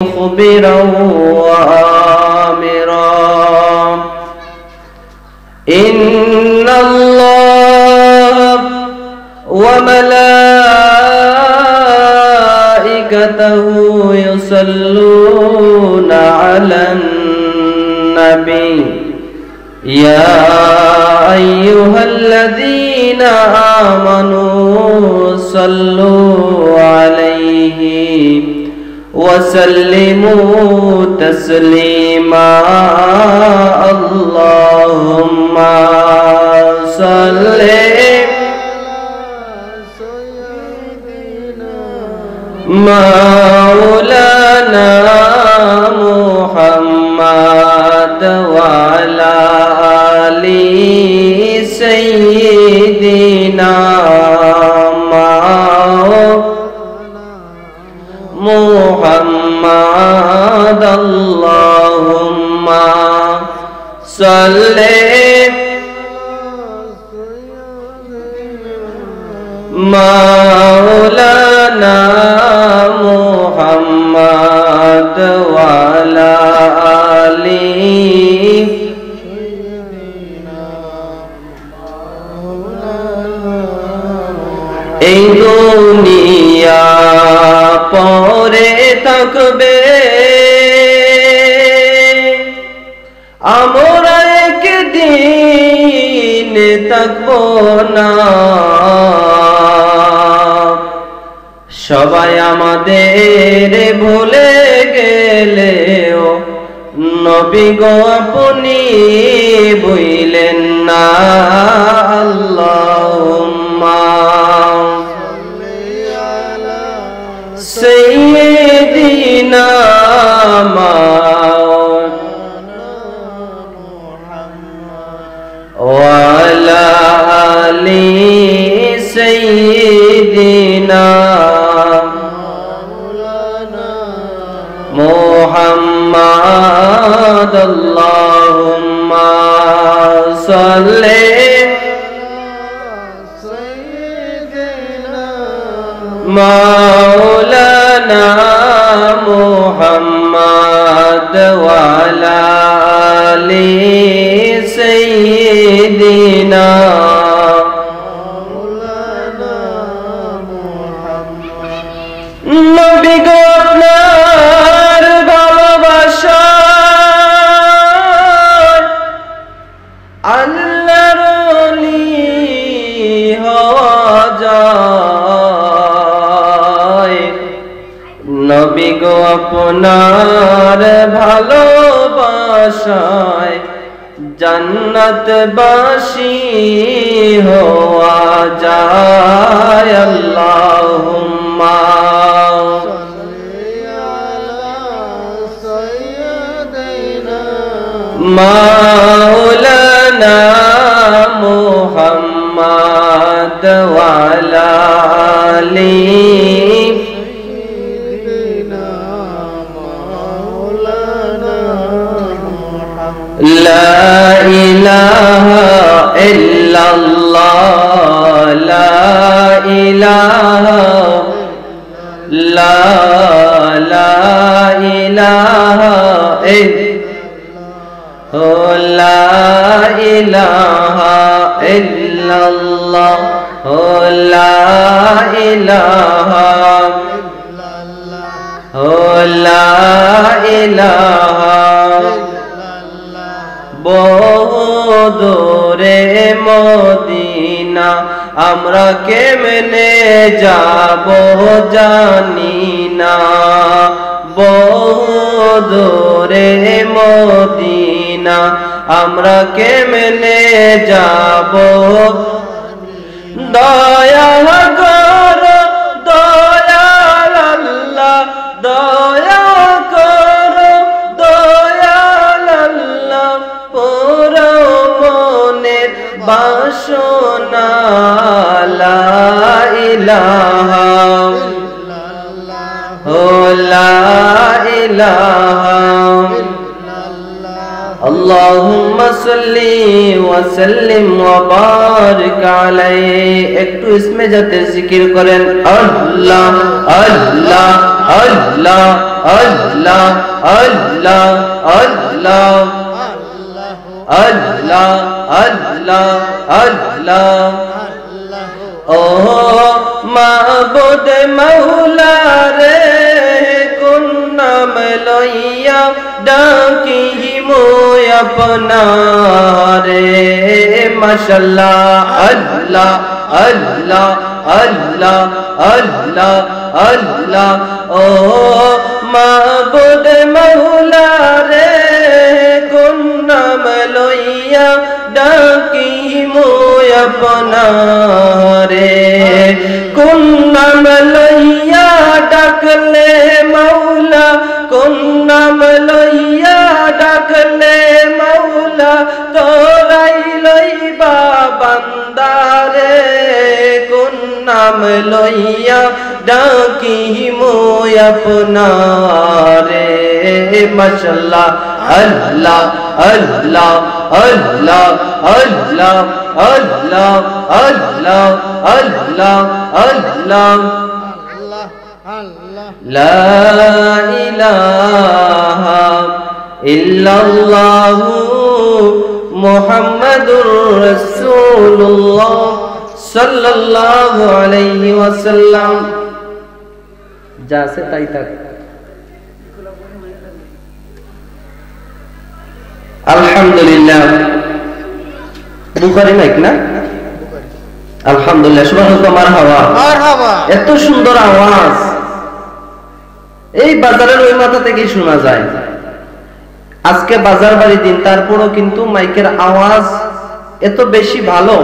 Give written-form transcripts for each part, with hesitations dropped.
مخبرا وآمرا إن الله وملائكته يصلون على النبي يا أيها الذين آمنوا صلوا عليه وسلموا تسليما اللهم صل مولانا محمد وعلى آل سيدنا محمد اللهم صل مولانا محمد وعلى آل এই দুনিয়া পরে থাকবে আমরা একদিন থাকবো না সবাই আমাদের ভুলে গেলেও নবী গো আপনি ভুলেন না আল্লাহুম্মা سيدنا وعلى آل سيدنا محمد اللهم صل مولانا محمد وعلى آل سيدنا নবী গো আপনার ভালোবাসায় আল্লাহর ওলি হওয়া যায় নবী গো আপনার ভালোবাসায় জান্নাতবাসী হওয়া যায় আল্লাহুম্মা مولانا محمد وعلى آل لا إله إلا الله لا إله لا إله إلا لا إله إلا الله لا إله لا إله বহুদূরে মদিনা আমরা কেমনে যাব জানি না বহুদূরে মদিনা আমরা কেমনে যাব দয়া করো দয়াল আল্লাহ দয়া করো দয়াল আল্লাহ পুরো মনের বাসনা লা ইলাহা লা ইলাহা اللهم صل وسلم وبارك عليه একটু ইসমে জাতে জিকির করেন আল্লাহ আল্লাহ আল্লাহ আল্লাহ আল্লাহ আল্লাহ আল্লাহ আল্লাহ আল্লাহ ও মাবুদ মাওলা রে কোন নাম লইয়া ডাকিমু আপনারে মাশাআল্লাহ আল্লাহ আল্লাহ আল্লাহ আল্লাহ আল্লাহ ও মাবুদ মাওলা রে কোন নাম লইয়া ডাকিমু আপনারে কোন নাম লইয়া ডাকলে মাওলা কোন নাম লইয়া ডাকলে মাওলা তোরাই লইবা বান্দারে কোন নাম লইয়া ডাকিমু আপনারে মাশাআল্লাহ আল্লাহ আল্লাহ আল্লাহ আল্লাহ আল্লাহ আল্লাহ আল্লাহ আল্লাহ লা ইলাহা ইল্লাল্লাহু মুহাম্মাদুর রাসূলুল্লাহ সাল্লাল্লাহু আলাইহি ওয়াসাল্লাম যা আছে তাই থাক আলহামদুলিল্লাহ বুখারী নাকি না আলহামদুলিল্লাহ সুবহানাল্লাহ মারহাবা এত সুন্দর আওয়াজ এই বাজারের ওই মাথা থেকেই শোনা যায় আজকে বাজার বাড়ি দিন তারপরও কিন্তু মাইকের আওয়াজ এত বেশি ভালো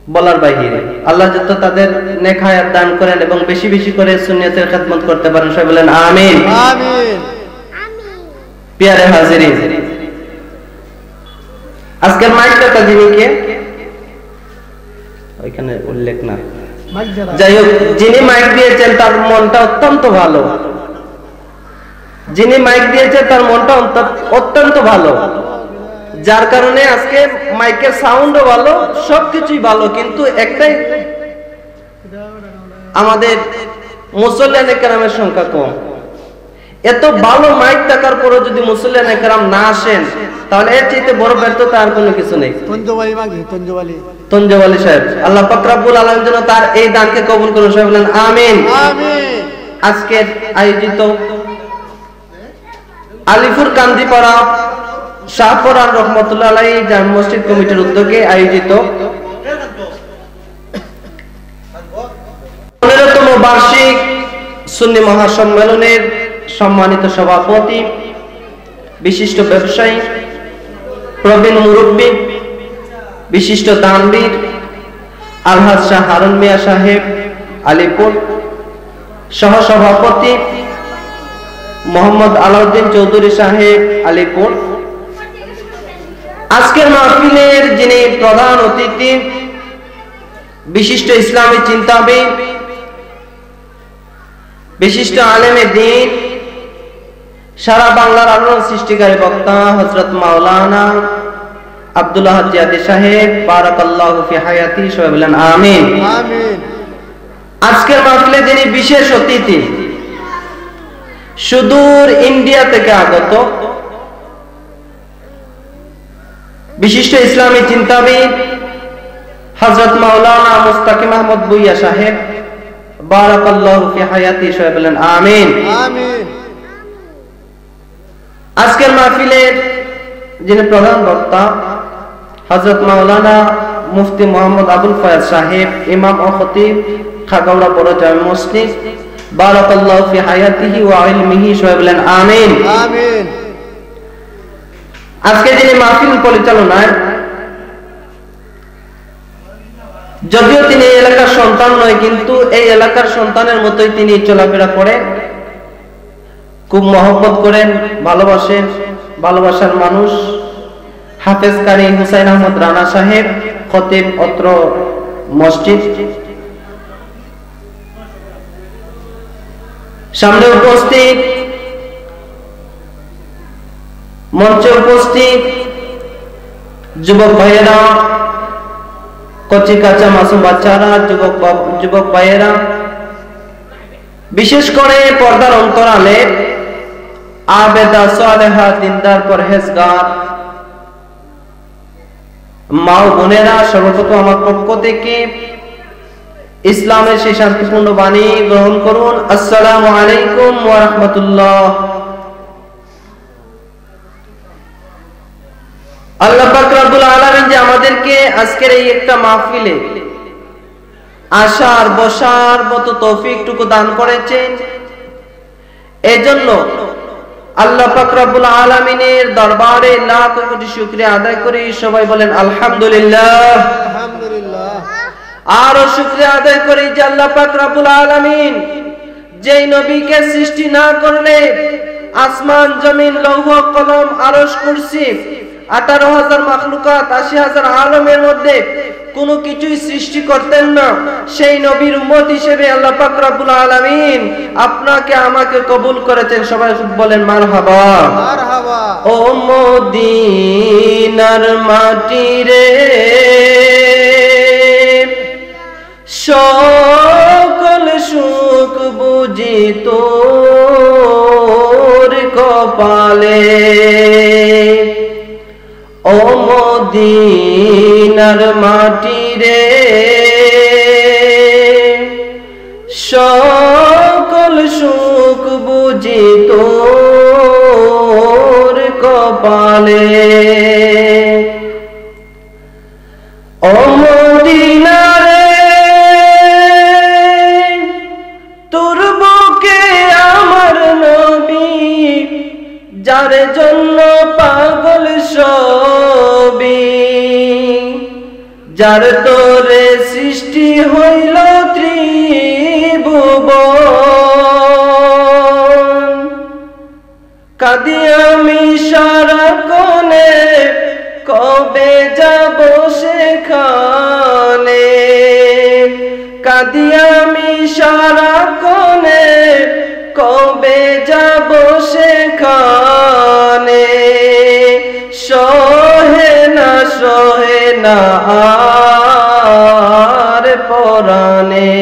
বলার বাইরে আল্লাহ যত তাদের নেক হায়াত দান করেন এবং বেশি বেশি করে সুন্নাতের খিদমত করতে পারেন সবাই বলেন আমিন আমিন প্রিয় হাজিরিন আজকের মাইকটা যিনি কে ওইখানে উল্লেখ না যাই হোক যিনি মাইক দিয়েছেন তার মনটা অত্যন্ত ভালো যিনি মাইক দিয়েছেন তার মনটা অত্যন্ত ভালো যার কারণে আজকে মাইকের সাউন্ডও ভালো সবকিছুই ভালো কিন্তু একটাই আমাদের মুসল্লিয়ানে কেরামের সংখ্যা কম এত ভালো মাইক থাকার পরও যদি মুসল্লিয়ানে কেরাম না আসেন তাহলে এর চাইতে বড় ব্যর্থতা আর কোনো কিছু নেই তঞ্জওয়ালি সাহেব আল্লাহ পাক রব্বুল আলামিন যেন তার এই দানকে কবুল করুন সবাই বলেন আমিন আমিন আজকের আয়োজিত আলিপুর কান্দিপাড়া শাহপুরান রহমতুল্লাহ আলাইহি জামে মসজিদ কমিটির উদ্যোগে আয়োজিত 15তম বার্ষিক সুন্নি মহাসম্মেলনের সম্মানিত সভাপতি বিশিষ্ট ব্যবসায়ী প্রবীণ মুরব্বী বিশিষ্ট দানবীর আলহাজ শাহ হারুন মিয়া সাহেব আলিপুর সহ সভাপতি মোহাম্মদ আলাউদ্দিন চৌধুরী সাহেব আলিপুর আজকের মাহফিলের যিনি প্রধান অতিথি বিশিষ্ট ইসলামী চিন্তাবিদ বিশিষ্ট আলেমে দ্বীন সারা বাংলার আলোড়ন সৃষ্টিকারী বক্তা হযরত মাওলানা আব্দুল্লাহ জিয়াদি সাহেব বারাকাল্লাহু ফি হায়াতি সবাই বলেন আমিন আমিন আজকের মাহফিলে যিনি বিশেষ অতিথি সুদূর ইন্ডিয়া থেকে আগত বিশিষ্ট ইসলামী চিন্তাবিদ হযরত মাওলানা মুস্তাকিম আহমদ বুইয়া সাহেব বারাকাল্লাহু ফি হায়াতি সবাই বলেন আমিন আমিন আজকের মাহফিলের যিনি প্রধান বক্তা হযরত মাওলানা মুফতি মোহাম্মদ আবুল ফয়াজ সাহেব ইমাম ও খতিব খাগাউড়া বড় জামে মসজিদ বারাকাল্লাহু ফি হায়াতিহি ওয়া ইলমিহি সবাই বলেন আমিন আমিন আজকে যিনি মাহফিল পরিচালনায় যদিও তিনি এই এলাকার সন্তান নয় কিন্তু এই এলাকার সন্তানের মতোই তিনি চলাফেরা করেন খুব মহব্বত করেন ভালোবাসেন ভালোবাসার মানুষ হাফেজ কারি হুসাইন আহমদ রানা সাহেব খতিব অত্র মসজিদ সামনে উপস্থিত মঞ্চে উপস্থিত যুবক ভাইয়েরা কচি কাঁচা মাসুম বাচ্চারা যুবক ভাইয়েরা বিশেষ করে পর্দার অন্তরালে আবেদা সালেহা দিনদার পরহেজগার মা ও বোনেরা, সর্বপ্রথম আমার পক্ষ থেকে ইসলামের সেই শান্তিপূর্ণ বাণী গ্রহণ করুন। আসসালামু আলাইকুম ওয়া রাহমাতুল্লাহ। আল্লাহ পাক রব্বুল আলামিন যে আমাদেরকে আজকের এই একটা মাহফিলে আসার বসার মতো তৌফিকটুকু দান করেছেন, এজন্য আল্লাহ পাক রব্বুল আলামিনের দরবারে লাখ কোটি শুকরিয়া আদায় করি। সবাই বলেন আলহামদুলিল্লাহ। আলহামদুলিল্লাহ। আরো শুকরিয়া আদায় করি যে আল্লাহ পাক রব্বুল আলামিন যেই নবীকে সৃষ্টি না করলে আসমান জমিন লৌহ কলম আরশ কুরসি 18,000 মাখলুকাত 80,000 আলমের মধ্যে কোনো কিছুই সৃষ্টি করতেন না, সেই নবীর উম্মত হিসেবে আল্লাহ পাক রব্বুল আলামিন আপনাকে আমাকে কবুল করেছেন। সবাই বলেন মারহাবা। মারহাবা। ও মদিনার মাটি রে, সকল সুখ বুঝি তোর কপালে। ও মদিনার মাটি রে, সকল সুখ বুঝি তোর কপালে। ও মদিনা রে, তোর বুকে আমার নবী, যার জন্য পাগল সবই, যার তোরে সৃষ্টি হইল ত্রিভুবন। কাঁদি আমি সারাক্ষণে, কবে যাব সেখানে। কাঁদি আমি সারাক্ষণে, কবে যাব সেখানে। সহে না আর পরাণে।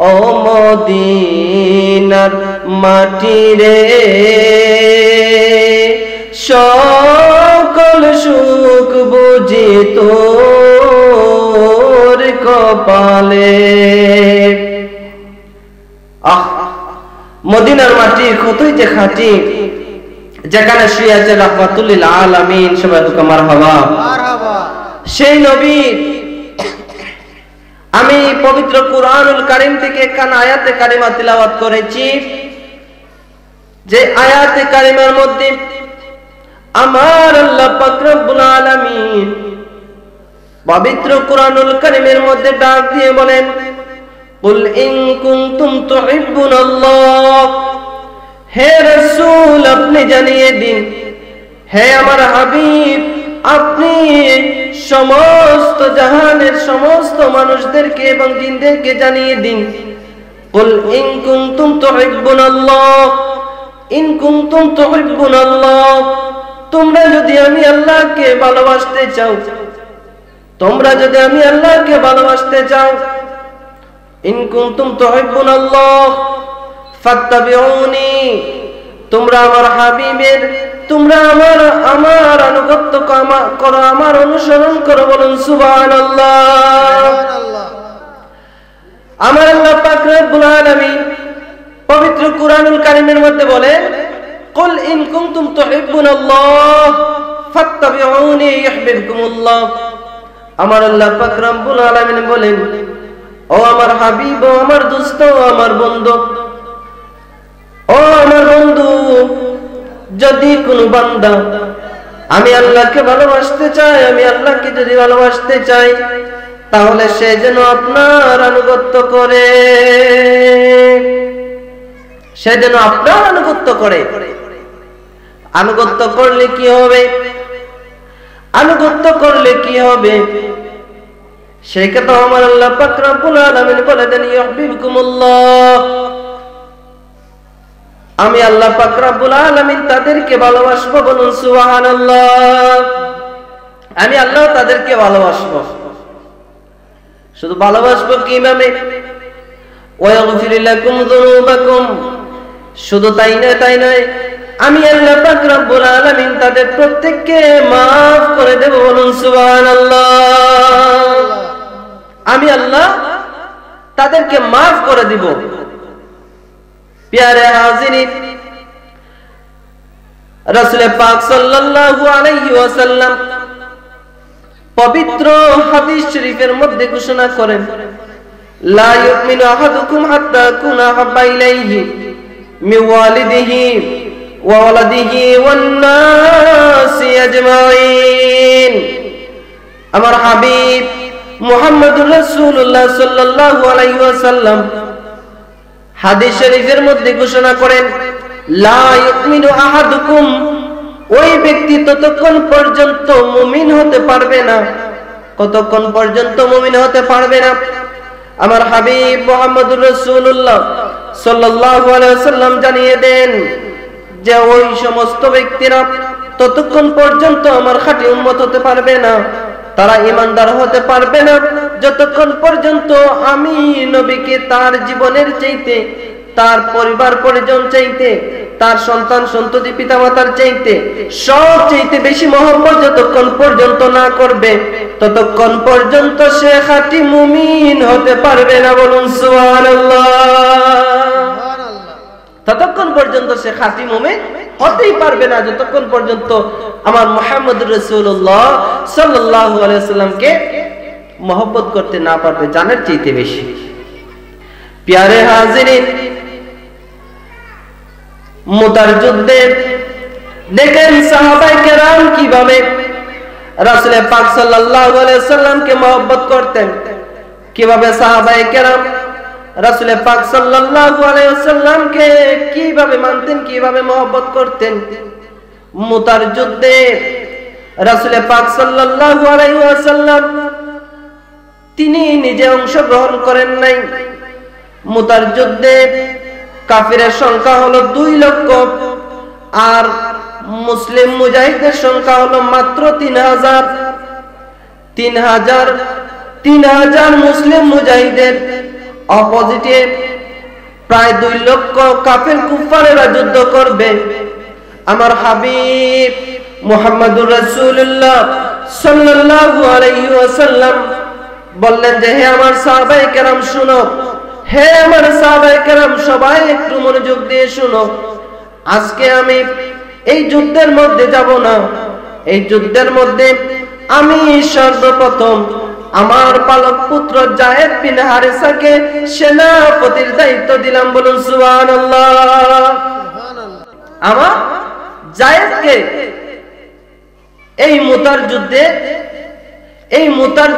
ও মদিনার মাটি রে, সকল সুখ বুঝি তোর কপালে। মদিনার মাটি কতই যে খাঁটি, যেখানে শুয়ে আছে রাহমাতুল লিল আলামিন। সবাই তো মারহাবা। মারহাবা। সেই নবী আমি পবিত্র কুরআনুল কারীম থেকে একখানা আয়াতে কারিমা তিলাওয়াত করেছি, যে আয়াতে কারিমার মধ্যে আমার আল্লাহ পাক রব্বুল আলামিন পবিত্র কুরআনুল কারীমের মধ্যে ডাক দিয়ে বলেন, কুল ইন কুনতুম তুহিব্বুনাল্লাহ। হে রাসূল, আপনি জানিয়ে দিন, হে আমার হাবিব, আপনি সমস্ত জাহানের সমস্ত মানুষদেরকে এবং জিনদেরকে জানিয়ে দিন, কুল ইন কুনতুম তুহিব্বুনাল্লাহ, ইন কুনতুম তুহিব্বুনাল্লাহ, তোমরা যদি আমি আল্লাহকে ভালোবাসতে চাও, তোমরা যদি আমি আল্লাহকে ভালোবাসতে চাও, ইন কুনতুম তুহিব্বুনাল্লাহ ফাত্তাবিউনি, তোমরা আমার হাবিবের, তোমরা আমার আনুগত্য করো, আমার অনুসরণ করো। বলুন সুবহানাল্লাহ। আমার আল্লাহ পাক রব্বুল আলামিন পবিত্র কুরআনুল কারীমের মধ্যে বলেন, কুল ইন কুনতুম তুহিব্বুনাল্লাহ ফাত্তাবিউনি ইউহিব্বুকুমুল্লাহ। আমার আল্লাহ পাক রব্বুল আলামিন বলেন, ও আমার হাবিব, ও আমার দোস্ত, ও আমার বন্ধু, ও আমার বন্ধু, যদি কোনো বান্দা আমি আল্লাহকে ভালোবাসতে চাই, আমি আল্লাহকে যদি ভালোবাসতে চাই, তাহলে সে যেন আপনার আনুগত্য করে, সে যেন আপনার আনুগত্য করে। আনুগত্য করলে কি হবে? আনুগত্য করলে কি হবে সেই কথা আমার আল্লাহ পাক রব্বুল আলামিন বলে দেন, ইউহিব্বুকুমুল্লাহ, আমি আল্লাহ পাক রব্বুল আলামিন তাদেরকে ভালোবাসবো। বলুন সুবহানাল্লাহ। আমি আল্লাহ তাদেরকে ভালোবাসবো। শুধু ভালোবাসবো কিভাবে? ওয়াগফির লাকুম যুনুবাকুম, শুধু তাই নয় আমি আল্লাহ পাক রব্বুল আলামিন তাদের প্রত্যেককে maaf করে দেব। বলুন সুবহানাল্লাহ। আমি আল্লাহ তাদেরকে maaf করে দিব। প্যারে হাজিরিন, রাসূল পাক সাল্লাল্লাহু আলাইহি ওয়াসাল্লাম পবিত্র হাদিস শরীফের মধ্যে ঘোষণা করেন, লা ইউমিনু আহাদুকুম হাত্তা কুনা হাব্বা ইলাইহি মিন ওয়ালিদিহি ওয়া ওয়ালাদিহি ওয়ান নাসি আজমাইন। আমার হাবিব মুহাম্মদুর রাসূলুল্লাহ সাল্লাল্লাহু আলাইহি ওয়াসাল্লাম হাদিস শরীফের মধ্যে ঘোষণা করেন, লা ইউমিনু আহাদুকুম, ওই ব্যক্তি ততক্ষণ পর্যন্ত মুমিন হতে পারবে না, কতক্ষণ পর্যন্ত মুমিন হতে পারবে না। আমার হাবিব মুহাম্মদুর রাসূলুল্লাহ সাল্লাল্লাহু আলাইহি ওয়াসাল্লাম জানিয়ে দেন যে ওই সমস্ত ব্যক্তিরা ততক্ষণ পর্যন্ত আমার খাঁটি উম্মত হতে পারবে না, তারা ঈমানদার হতে পারবে না যতক্ষণ পর্যন্ত আমি নবীকে তার জীবনের চাইতে, তার পরিবার পরিজন চাইতে, তার সন্তান সন্ততি পিতামাতার চাইতে সব চাইতে বেশি মহব্বত যতক্ষণ পর্যন্ত না করবে ততক্ষণ পর্যন্ত সে খাঁটি মুমিন হতে পারবে না। বলুন সুবহানাল্লাহ। ততক্ষণ পর্যন্ত সে খাঁটি মুমিন হতেই পারবে না যতক্ষণ পর্যন্ত আমার মুহাম্মদুর রাসূলুল্লাহ সাল্লাল্লাহু আলাইহি ওয়াসাল্লামকে মহব্বত করতে না পারবে জানের চাইতে বেশি। প্যারে হাজিরিন, মুতার যুদ্ধে দেখেন সাহাবায়ে কেরাম কিভাবে রাসূল পাক সাল্লাল্লাহু আলাইহি ওয়াসাল্লামকে মহব্বত করতেন, কিভাবে সাহাবায়ে কেরাম রাসূল পাক সাল্লাল্লাহু আলাইহি ওয়াসাল্লামকে কিভাবে মানতেন, কিভাবে মহব্বত করতেন। মুতার যুদ্ধে রাসূল পাক সাল্লাল্লাহু আলাইহি ওয়াসাল্লাম তিনি নিজে অংশগ্রহণ করেন নাই। মুতার যুদ্ধে কাফিরের সংখ্যা হলো 2 লক্ষ আর মুসলিম মুজাহিদের সংখ্যা হলো মাত্র 3000। 3000 মুসলিম মুজাহিদের অপোজিটে প্রায় 2 লক্ষ কাফির কুফারেরা যুদ্ধ করবে। আমার হাবিব মুহাম্মদুর রাসূলুল্লাহ সাল্লাল্লাহু আলাইহি ওয়াসাল্লাম বললেন যে হে আমার সাহাবায়ে কেরাম শুনো, হে আমার সাহাবায়ে কেরাম সবাই একটু মনোযোগ দিয়ে শুনো, আজকে আমি এই যুদ্ধের মধ্যে যাব না। এই যুদ্ধের মধ্যে আমি সর্বপ্রথম আমার পালক পুত্র যায়েদ বিন হারিসাকে সেনাপতির দায়িত্ব দিলাম। বলুন সুবহানাল্লাহ। আমার যায়েদকে এই মুতার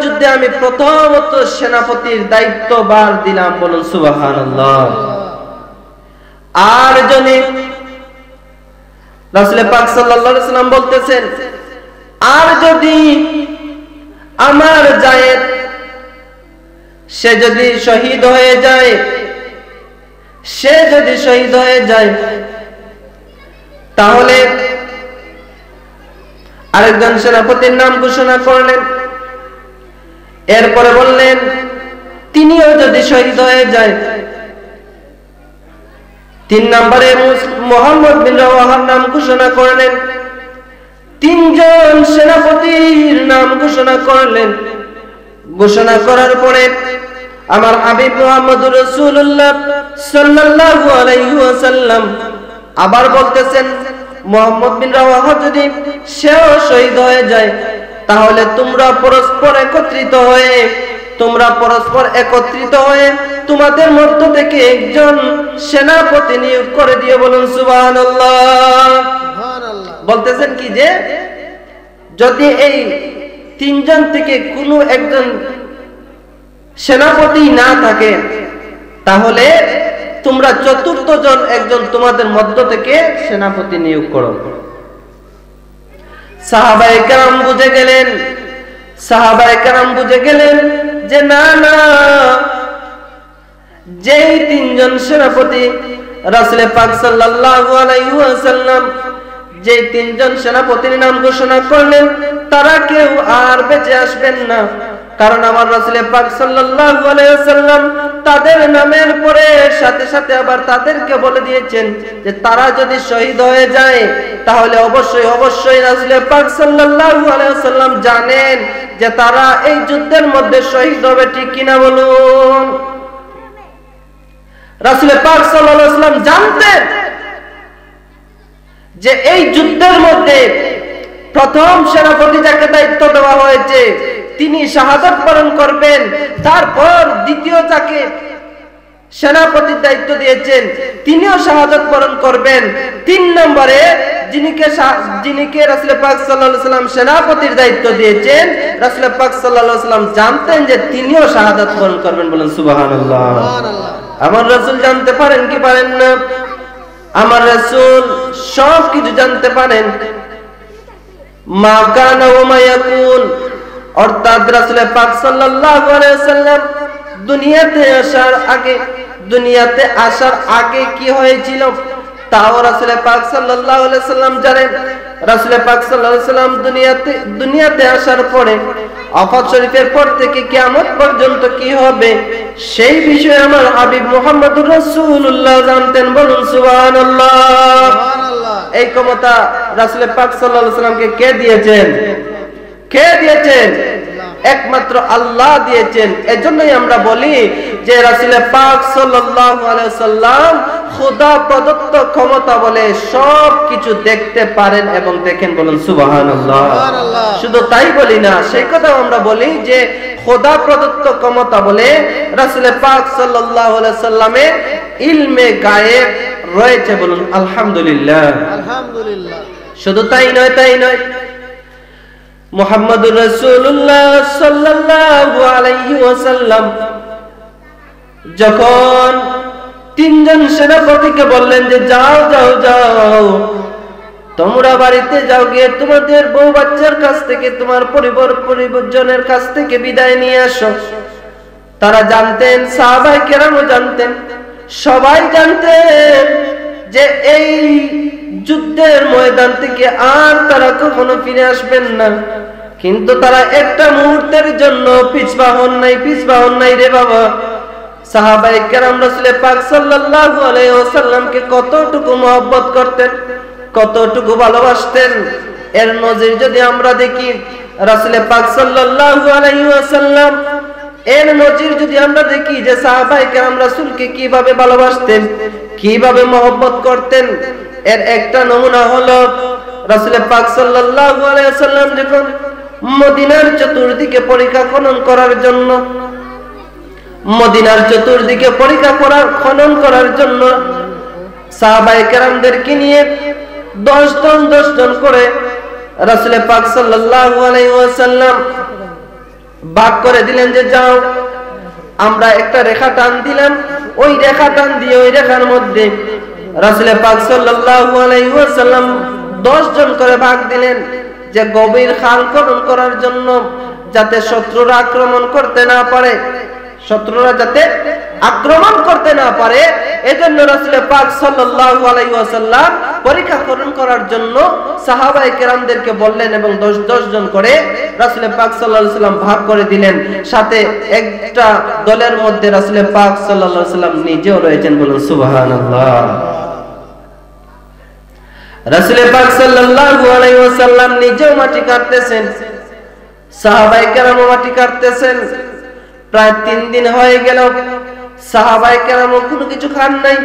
যুদ্ধে আমি প্রথমত সেনাপতির দায়িত্বভার দিলাম। বলুন সুবহানাল্লাহ। আর জনে রাসূল পাক সাল্লাল্লাহু আলাইহি ওয়াসাল্লাম বলতেছেন, আর যদি আমার যায়েদ সে যদি শহীদ হয়ে যায় তাহলে আরেকজন সেনাপতির নাম ঘোষণা করলেন। এরপরে বললেন তিনিও যদি শহীদ হয়ে যায়, 3 নম্বরে মুহাম্মদ বিন রাওয়াহার নাম ঘোষণা করলেন। 3 জন সেনাপতির নাম ঘোষণা করলেন। ঘোষণা করার পরে আমার হাবিব মুহাম্মদুর রাসূলুল্লাহ সাল্লাল্লাহু আলাইহি ওয়াসাল্লাম আবার বলতেছেন, মুহাম্মদ বিন রাওয়াহা যদি সেও শহীদ হয়ে যায় তাহলে তোমরা পরস্পর একত্রিত হয়ে তোমাদের মধ্য থেকে একজন সেনাপতি নিয়োগ করে দিও। বলুন সুবহানাল্লাহ। বলতেছেন কি যে যদি এই 3 জন থেকে কোনো একজন সেনাপতি না থাকে তাহলে তোমরা 4র্থ জন একজন তোমাদের মধ্য থেকে সেনাপতি নিয়োগ করো। সাহাবায়ে কেরাম বুঝে গেলেন যে না, যেই 3 জন সেনাপতি রাসূল পাক সাল্লাল্লাহু আলাইহি ওয়াসাল্লাম যে 3 জন সেনাপতির নাম ঘোষণা করলেন তারা কেউ আর বেঁচে আসবেন না। কারণ আমার রাসূল পাক সাল্লাল্লাহু আলাইহি ওয়াসাল্লাম তাদের নামের পরে সাথে সাথে আবার তাদেরকে বলে দিয়েছেন যে তারা যদি শহীদ হয়ে যায় তাহলে অবশ্যই অবশ্যই রাসূল পাক সাল্লাল্লাহু আলাইহি ওয়াসাল্লাম জানেন যে তারা এই যুদ্ধের মধ্যে শহীদ হবে, ঠিক কিনা বলুন? রাসূল পাক সাল্লাল্লাহু আলাইহি ওয়াসাল্লাম জানতেন যে এই যুদ্ধের মধ্যে প্রথম সেনাপতি যাকে দায়িত্ব দেওয়া হয়েছে তিনি শাহাদাত বরণ করবেন, তারপর দ্বিতীয় যাকে সেনাপতির দায়িত্ব দিয়েছেন তিনিও শাহাদাত বরণ করবেন, 3 নম্বরে যিনিকে রাসূল পাক সাল্লাল্লাহু আলাইহি ওয়াসাল্লাম সেনাপতির দায়িত্ব দিয়েছেন রাসূল পাক সাল্লাল্লাহু আলাইহি ওয়াসাল্লাম জানতেন যে তিনিও শাহাদাত বরণ করবেন। বলেন সুবহানাল্লাহ। আমার রাসূল জানতে পারেন কি পারেন না? আমার রাসূল সব কিছু জানতে পারেন। মা কানা ওয়া মা ইয়াকুন, অর্থাৎ রাসূল পাক সাল্লাল্লাহু আলাইহি ওয়াসাল্লাম দুনিয়াতে আসার আগে কি হয়েছিল তাও রাসূল পাক সাল্লাল্লাহু আলাইহি ওয়াসাল্লাম জানেন। রাসূল পাক সাল্লাল্লাহু আলাইহি ওয়াসাল্লাম দুনিয়াতে আসার পরে আফাত শরীফের পর থেকে কিয়ামত পর্যন্ত কি হবে সেই বিষয়ে আমার হাবিব মুহাম্মদুর রাসূলুল্লাহ জানতেন। বলুন সুবহানাল্লাহ। এই ক্ষমতা রাসূল পাক সাল্লাল্লাহু আলাইহি ওয়াসাল্লামকে কে দিয়েছেন? কে দিয়েছেন? একমাত্র আল্লাহ দিয়েছেন। এজন্যই আমরা বলি যে রাসূল পাক সাল্লাল্লাহু আলাইহি ওয়াসাল্লাম খোদা প্রদত্ত ক্ষমতা বলে সব কিছু দেখতে পারেন এবং দেখেন। বলুন সুবহানাল্লাহ। শুধু তাই বলি না, সেই কথাও আমরা বলি যে খোদা প্রদত্ত ক্ষমতা বলে রাসূল পাক সাল্লাল্লাহু আলাইহি ওয়াসাল্লামের ইলমে গায়েব রয়েছে। বলুন আলহামদুলিল্লাহ। আলহামদুলিল্লাহ। শুধু তাই নয়, মুহাম্মদুর রাসূলুল্লাহ সাল্লাল্লাহু আলাইহি ওয়াসাল্লাম যখন 3 জন সেনাপতিকে বললেন যে যাও তোমরা বাড়িতে যাও, গিয়ে তোমাদের বউ বাচ্চার কাছ থেকে তোমার পরিবারজনের কাছ থেকে বিদায় নিয়ে আসো। তারা জানতেন, সাহাবায়ে কেরামও জানতেন, সবাই জানতেন যে এই যুদ্ধের ময়দান থেকে আর তারা কখনো ফিরে আসবেন না। কিন্তু তারা একটা মুহূর্তের জন্য পিছপা হন নাই রে বাবা। সাহাবায়ে কেরাম রাসূল পাক সাল্লাল্লাহু আলাইহি ওয়াসাল্লামকে কতটুকু মহব্বত করতেন, কতটুকু ভালোবাসতেন, এর নজির যদি আমরা দেখি রাসূল পাক সাল্লাল্লাহু আলাইহি ওয়াসাল্লাম এর নজির যদি আমরা দেখি যে সাহাবায়ে কেরাম রাসূলকে কিভাবে ভালোবাসতেন, কিভাবে মহব্বত করতেন, এর একটা নমুনা হলো রাসূল পাক সাল্লাল্লাহু আলাইহি ওয়াসাল্লাম যখন মদিনার চতুর্দিকে পরিখা খনন করার জন্য সাহাবায়ে কেরামদেরকে নিয়ে 10 জন করে রাসূল পাক সাল্লাল্লাহু আলাইহি ওয়াসাল্লাম ভাগ করে দিলেন যে যাও, আমরা একটা রেখা টান দিলাম, ওই রেখা টান দিয়ে ওই রেখার মধ্যে রাসূল পাক সাল্লাল্লাহু আলাইহি ওয়াসাল্লাম 10 জন করে ভাগ দিলেন যে গভীর খাল খনন করার জন্য, যাতে শত্রুরা আক্রমণ করতে না পারে এজন্য রাসূল পাক সাল্লাল্লাহু আলাইহি ওয়াসাল্লাম পরীক্ষা খনন করার জন্য সাহাবায়ে কেরামদেরকে বললেন এবং 10 জন করে রাসূল পাক সাল্লাল্লাহু আলাইহি ওয়াসাল্লাম ভাগ করে দিলেন। সাথে একটা দলের মধ্যে রাসূল পাক সাল্লাল্লাহু আলাইহি ওয়াসাল্লাম নিজেও রয়েছেন। বলুন সুবহানাল্লাহ। রাসূল পাক সাল্লাল্লাহু আলাইহি ওয়াসাল্লাম নিজেও মাটি কাটতেছেন, সাহাবায়ে কেরামও মাটি কাটতেছেন। প্রায় 3 দিন হয়ে গেল, সাহাবায়ে কেরামও কোনো কিছু খান নাই,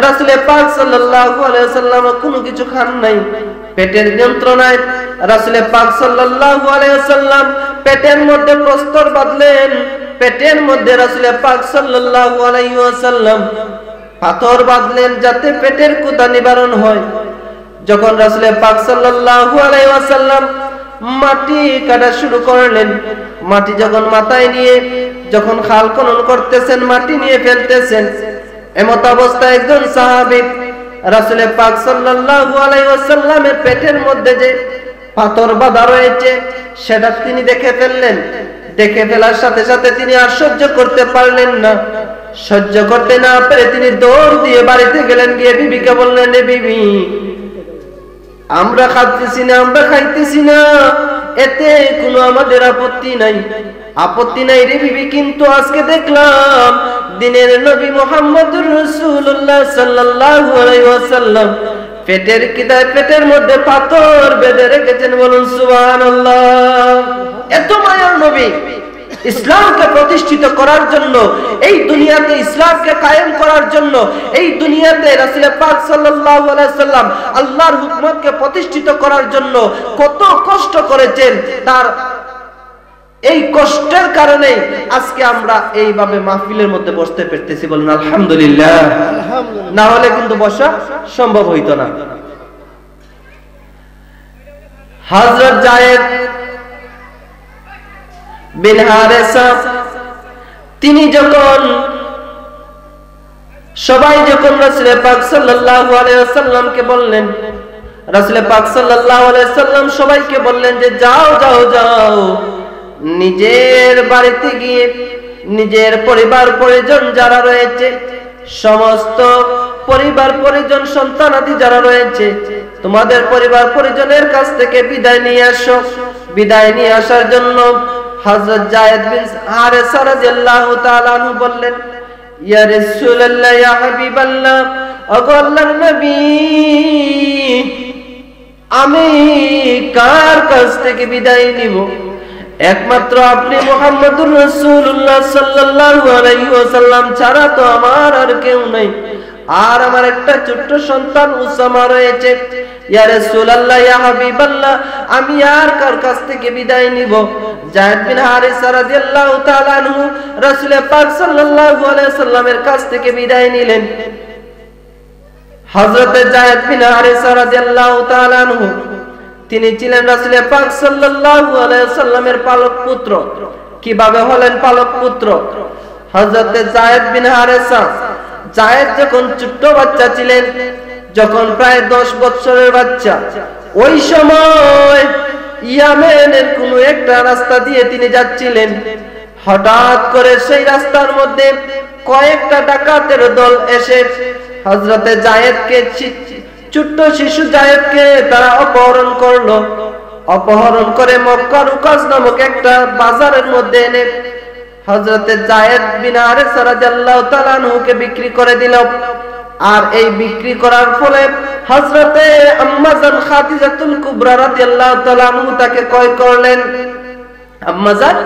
রাসূল পাক সাল্লাল্লাহু আলাইহি ওয়াসাল্লাম কোনো কিছু খান নাই। পেটের যন্ত্রণায় রাসূল পাক সাল্লাল্লাহু আলাইহি ওয়াসাল্লাম পেটের মধ্যে প্রস্তর বাঁধলেন, পেটের মধ্যে রাসূল পাক সাল্লাল্লাহু আলাইহি ওয়াসাল্লাম পাথর বাঁধলেন যাতে পেটের ক্ষুধা নিবারণ হয়। যখন রাসূল পাক সাল্লাল্লাহু আলাইহি ওয়াসাল্লাম মাটি কাটা শুরু করলেন, মাটি যখন মাথায় নিয়ে যখন খাল খনন করতেছেন, মাটি নিয়ে ফেলতেছেন, এমত অবস্থায় একজন সাহাবী রাসূল পাক সাল্লাল্লাহু আলাইহি ওয়াসাল্লামের পেটের মধ্যে যে পাথর বাঁধা রয়েছে সেটা তিনি দেখে ফেললেন। দেখে ফেলার সাথে সাথে তিনি আর সহ্য করতে পারলেন না। সহ্য করতে না পেরে তিনি দৌড় দিয়ে বাড়িতে গেলেন, গিয়ে বিবিকে বললেন, এ বিবি, আমরা খাইতেছি না, এতে কোনো আমাদের আপত্তি নাই, আপত্তি নাই রে বিবি, কিন্তু আজকে দেখলাম দিনের নবী মুহাম্মদুর রাসূলুল্লাহ সাল্লাল্লাহু আলাইহি ওয়াসাল্লাম পেটের মধ্যে পাথর বেঁধে রেখেছেন। বলুন সুবহানাল্লাহ। এত মায়ার নবী ইসলামকে প্রতিষ্ঠিত করার জন্য, এই দুনিয়াতে ইসলামকে কায়েম করার জন্য, এই দুনিয়াতে রাসূল পাক সাল্লাল্লাহু আলাইহি ওয়াসাল্লাম আল্লাহর হুকুমতকে প্রতিষ্ঠিত করার জন্য কত কষ্ট করেছেন। তার এই কষ্টের কারণে আজকে আমরা এইভাবে মাহফিলের মধ্যে বসতে পেরেছি। বলুন আলহামদুলিল্লাহ। না হলে কিন্তু বসা সম্ভব হইতো না। হযরত যায়েদ বিন হারেসা তিনি যখন রাসূল পাক সাল্লাল্লাহু আলাইহি ওয়াসাল্লামকে বললেন, রাসূল পাক সাল্লাল্লাহু আলাইহি ওয়াসাল্লাম সবাইকে বললেন যে যাও যাও যাও, নিজের বাড়িতে গিয়ে নিজের পরিবার পরিজন যারা রয়েছে, সমস্ত পরিবার পরিজন সন্তানাদি যারা রয়েছে, তোমাদের পরিবার পরিজনের কাছ থেকে বিদায় নিয়ে আসো। বিদায় নিয়ে আসার জন্য হযরত যায়েদ বিন হারেসা রাদিয়াল্লাহু তাআলা আনহু বললেন, ইয়া রাসূলুল্লাহ, ইয়া হাবিবাল্লাহ, ওগো আল্লাহর নবী, আমি কার কাছ থেকে বিদায় নিব? একমাত্র আপনি মুহাম্মদুর রাসূলুল্লাহ সাল্লাল্লাহু আলাইহি ওয়াসাল্লাম ছাড়া তো আমার আর কেউ নাই। আর আমার একটা ছোট্ট সন্তান উসামা রয়েছে। ইয়া রাসূলুল্লাহ, ইয়া হাবিবাল্লাহ, আমি আর কার কাছ থেকে বিদায় নিব? যায়েদ বিন হারেসা রাদিয়াল্লাহু তাআলা আনহু রাসূল পাক সাল্লাল্লাহু আলাইহি ওয়াসাল্লামের কাছ থেকে বিদায় নিলেন। হযরত যায়েদ বিন হারেসা রাদিয়াল্লাহু তাআলা আনহু তিনি ছিলেন রাসূল পাক সাল্লাল্লাহু আলাইহি ওয়াসাল্লামের পালক পুত্র। কিভাবে হলেন পালক পুত্র? হযরত যায়েদ বিন হারেসা, যায়েদ যখন ছোট্ট বাচ্চা ছিলেন, যখন প্রায় 10 বছরের বাচ্চা, ওই সময় ইয়ামেনের কোন একটা রাস্তা দিয়ে তিনি যাচ্ছিলেন। হঠাৎ করে সেই রাস্তার মধ্যে কয়েকটা ডাকাতের দল এসে হযরত যায়েদকে, ছোট্ট শিশু যায়েদকে তারা অপহরণ করলো। অপহরণ করে মক্কা রুকাস নামক একটা বাজারের মধ্যে এনে হযরত যায়েদ বিন হারেসা রাদিয়াল্লাহু তাআলা আনহুকে বিক্রি করে দিল। আর এই বিক্রি করার ফলে হযরতে আম্মা জান খাদিজাতুল কুবরা রাদিয়াল্লাহু তাআলা আনহু তাকে ক্রয় করলেন। আম্মা জান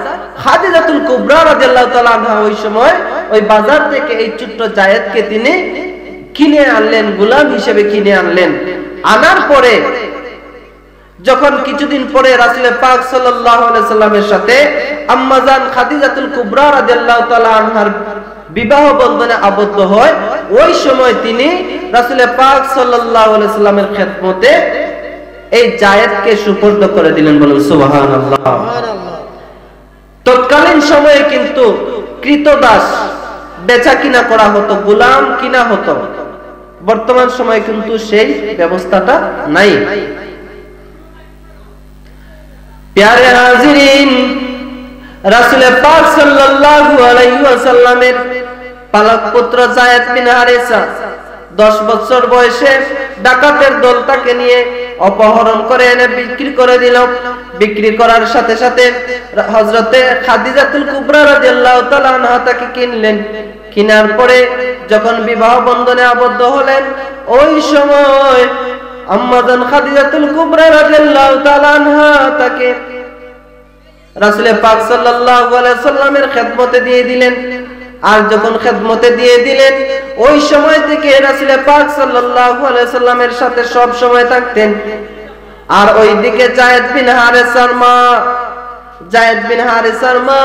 খাদিজাতুল কুবরা রাদিয়াল্লাহু তাআলা আনহা ওই সময় ওই বাজার থেকে এই ছোট্ট যায়েদকে তিনি কিনে আনলেন, গোলাম হিসেবে কিনে আনলেন। আনার পরে যখন কিছুদিন পরে রাসূল পাক সাল্লাল্লাহু আলাইহি সাল্লামের সাথে আম্মা জান খাদিজাতুল কুবরা রাদিয়াল্লাহু তাআলা আনহার বিবাহ বন্ধনে আবদ্ধ হয়, ওই সময় তিনি রাসূল পাক সাল্লাল্লাহু আলাইহি সাল্লামের খেদমতে এই যায়েদকে সুপর্দ করে দিলেন। বলুন সুবহানাল্লাহ। তৎকালীন সময়ে কিন্তু কৃতদাস বেচা কিনা করা হতো, গোলাম কিনা হতো। বর্তমান সময়ে কিন্তু সেই ব্যবস্থাটা নাই। প্যারে হাজিরিন, রাসূল পাক সাল্লাল্লাহু আলাইহি ওয়াসাল্লামের পালক পুত্র যায়েদ বিন হারেসা 10 বছর বয়সে ডাকাতের দল তাকে নিয়ে অপহরণ করে এনে বিক্রি করে দিল। বিক্রি করার সাথে সাথে হযরতে খাদিজাতুল কুবরা রাদিয়াল্লাহু তাআলা আনহা তাকে কিনলেন। কিনার পরে যখন বিবাহ বন্ধনে আবদ্ধ হলেন, ওই সময় আম্মা জান খাদিজাতুল কুবরা রাদিয়াল্লাহু তাআলা আনহা তাকে রাসূল পাক সাল্লাল্লাহু আলাইহি সাল্লামের খেদমতে দিয়ে দিলেন। আর যখন খেদমতে দিয়ে দিলেন, ওই সময় থেকে রাসূল পাক সাল্লাল্লাহু আলাইহি সাল্লামের সাথে সব সময় থাকতেন। আর ওইদিকে যায়েদ বিন হারেসার মা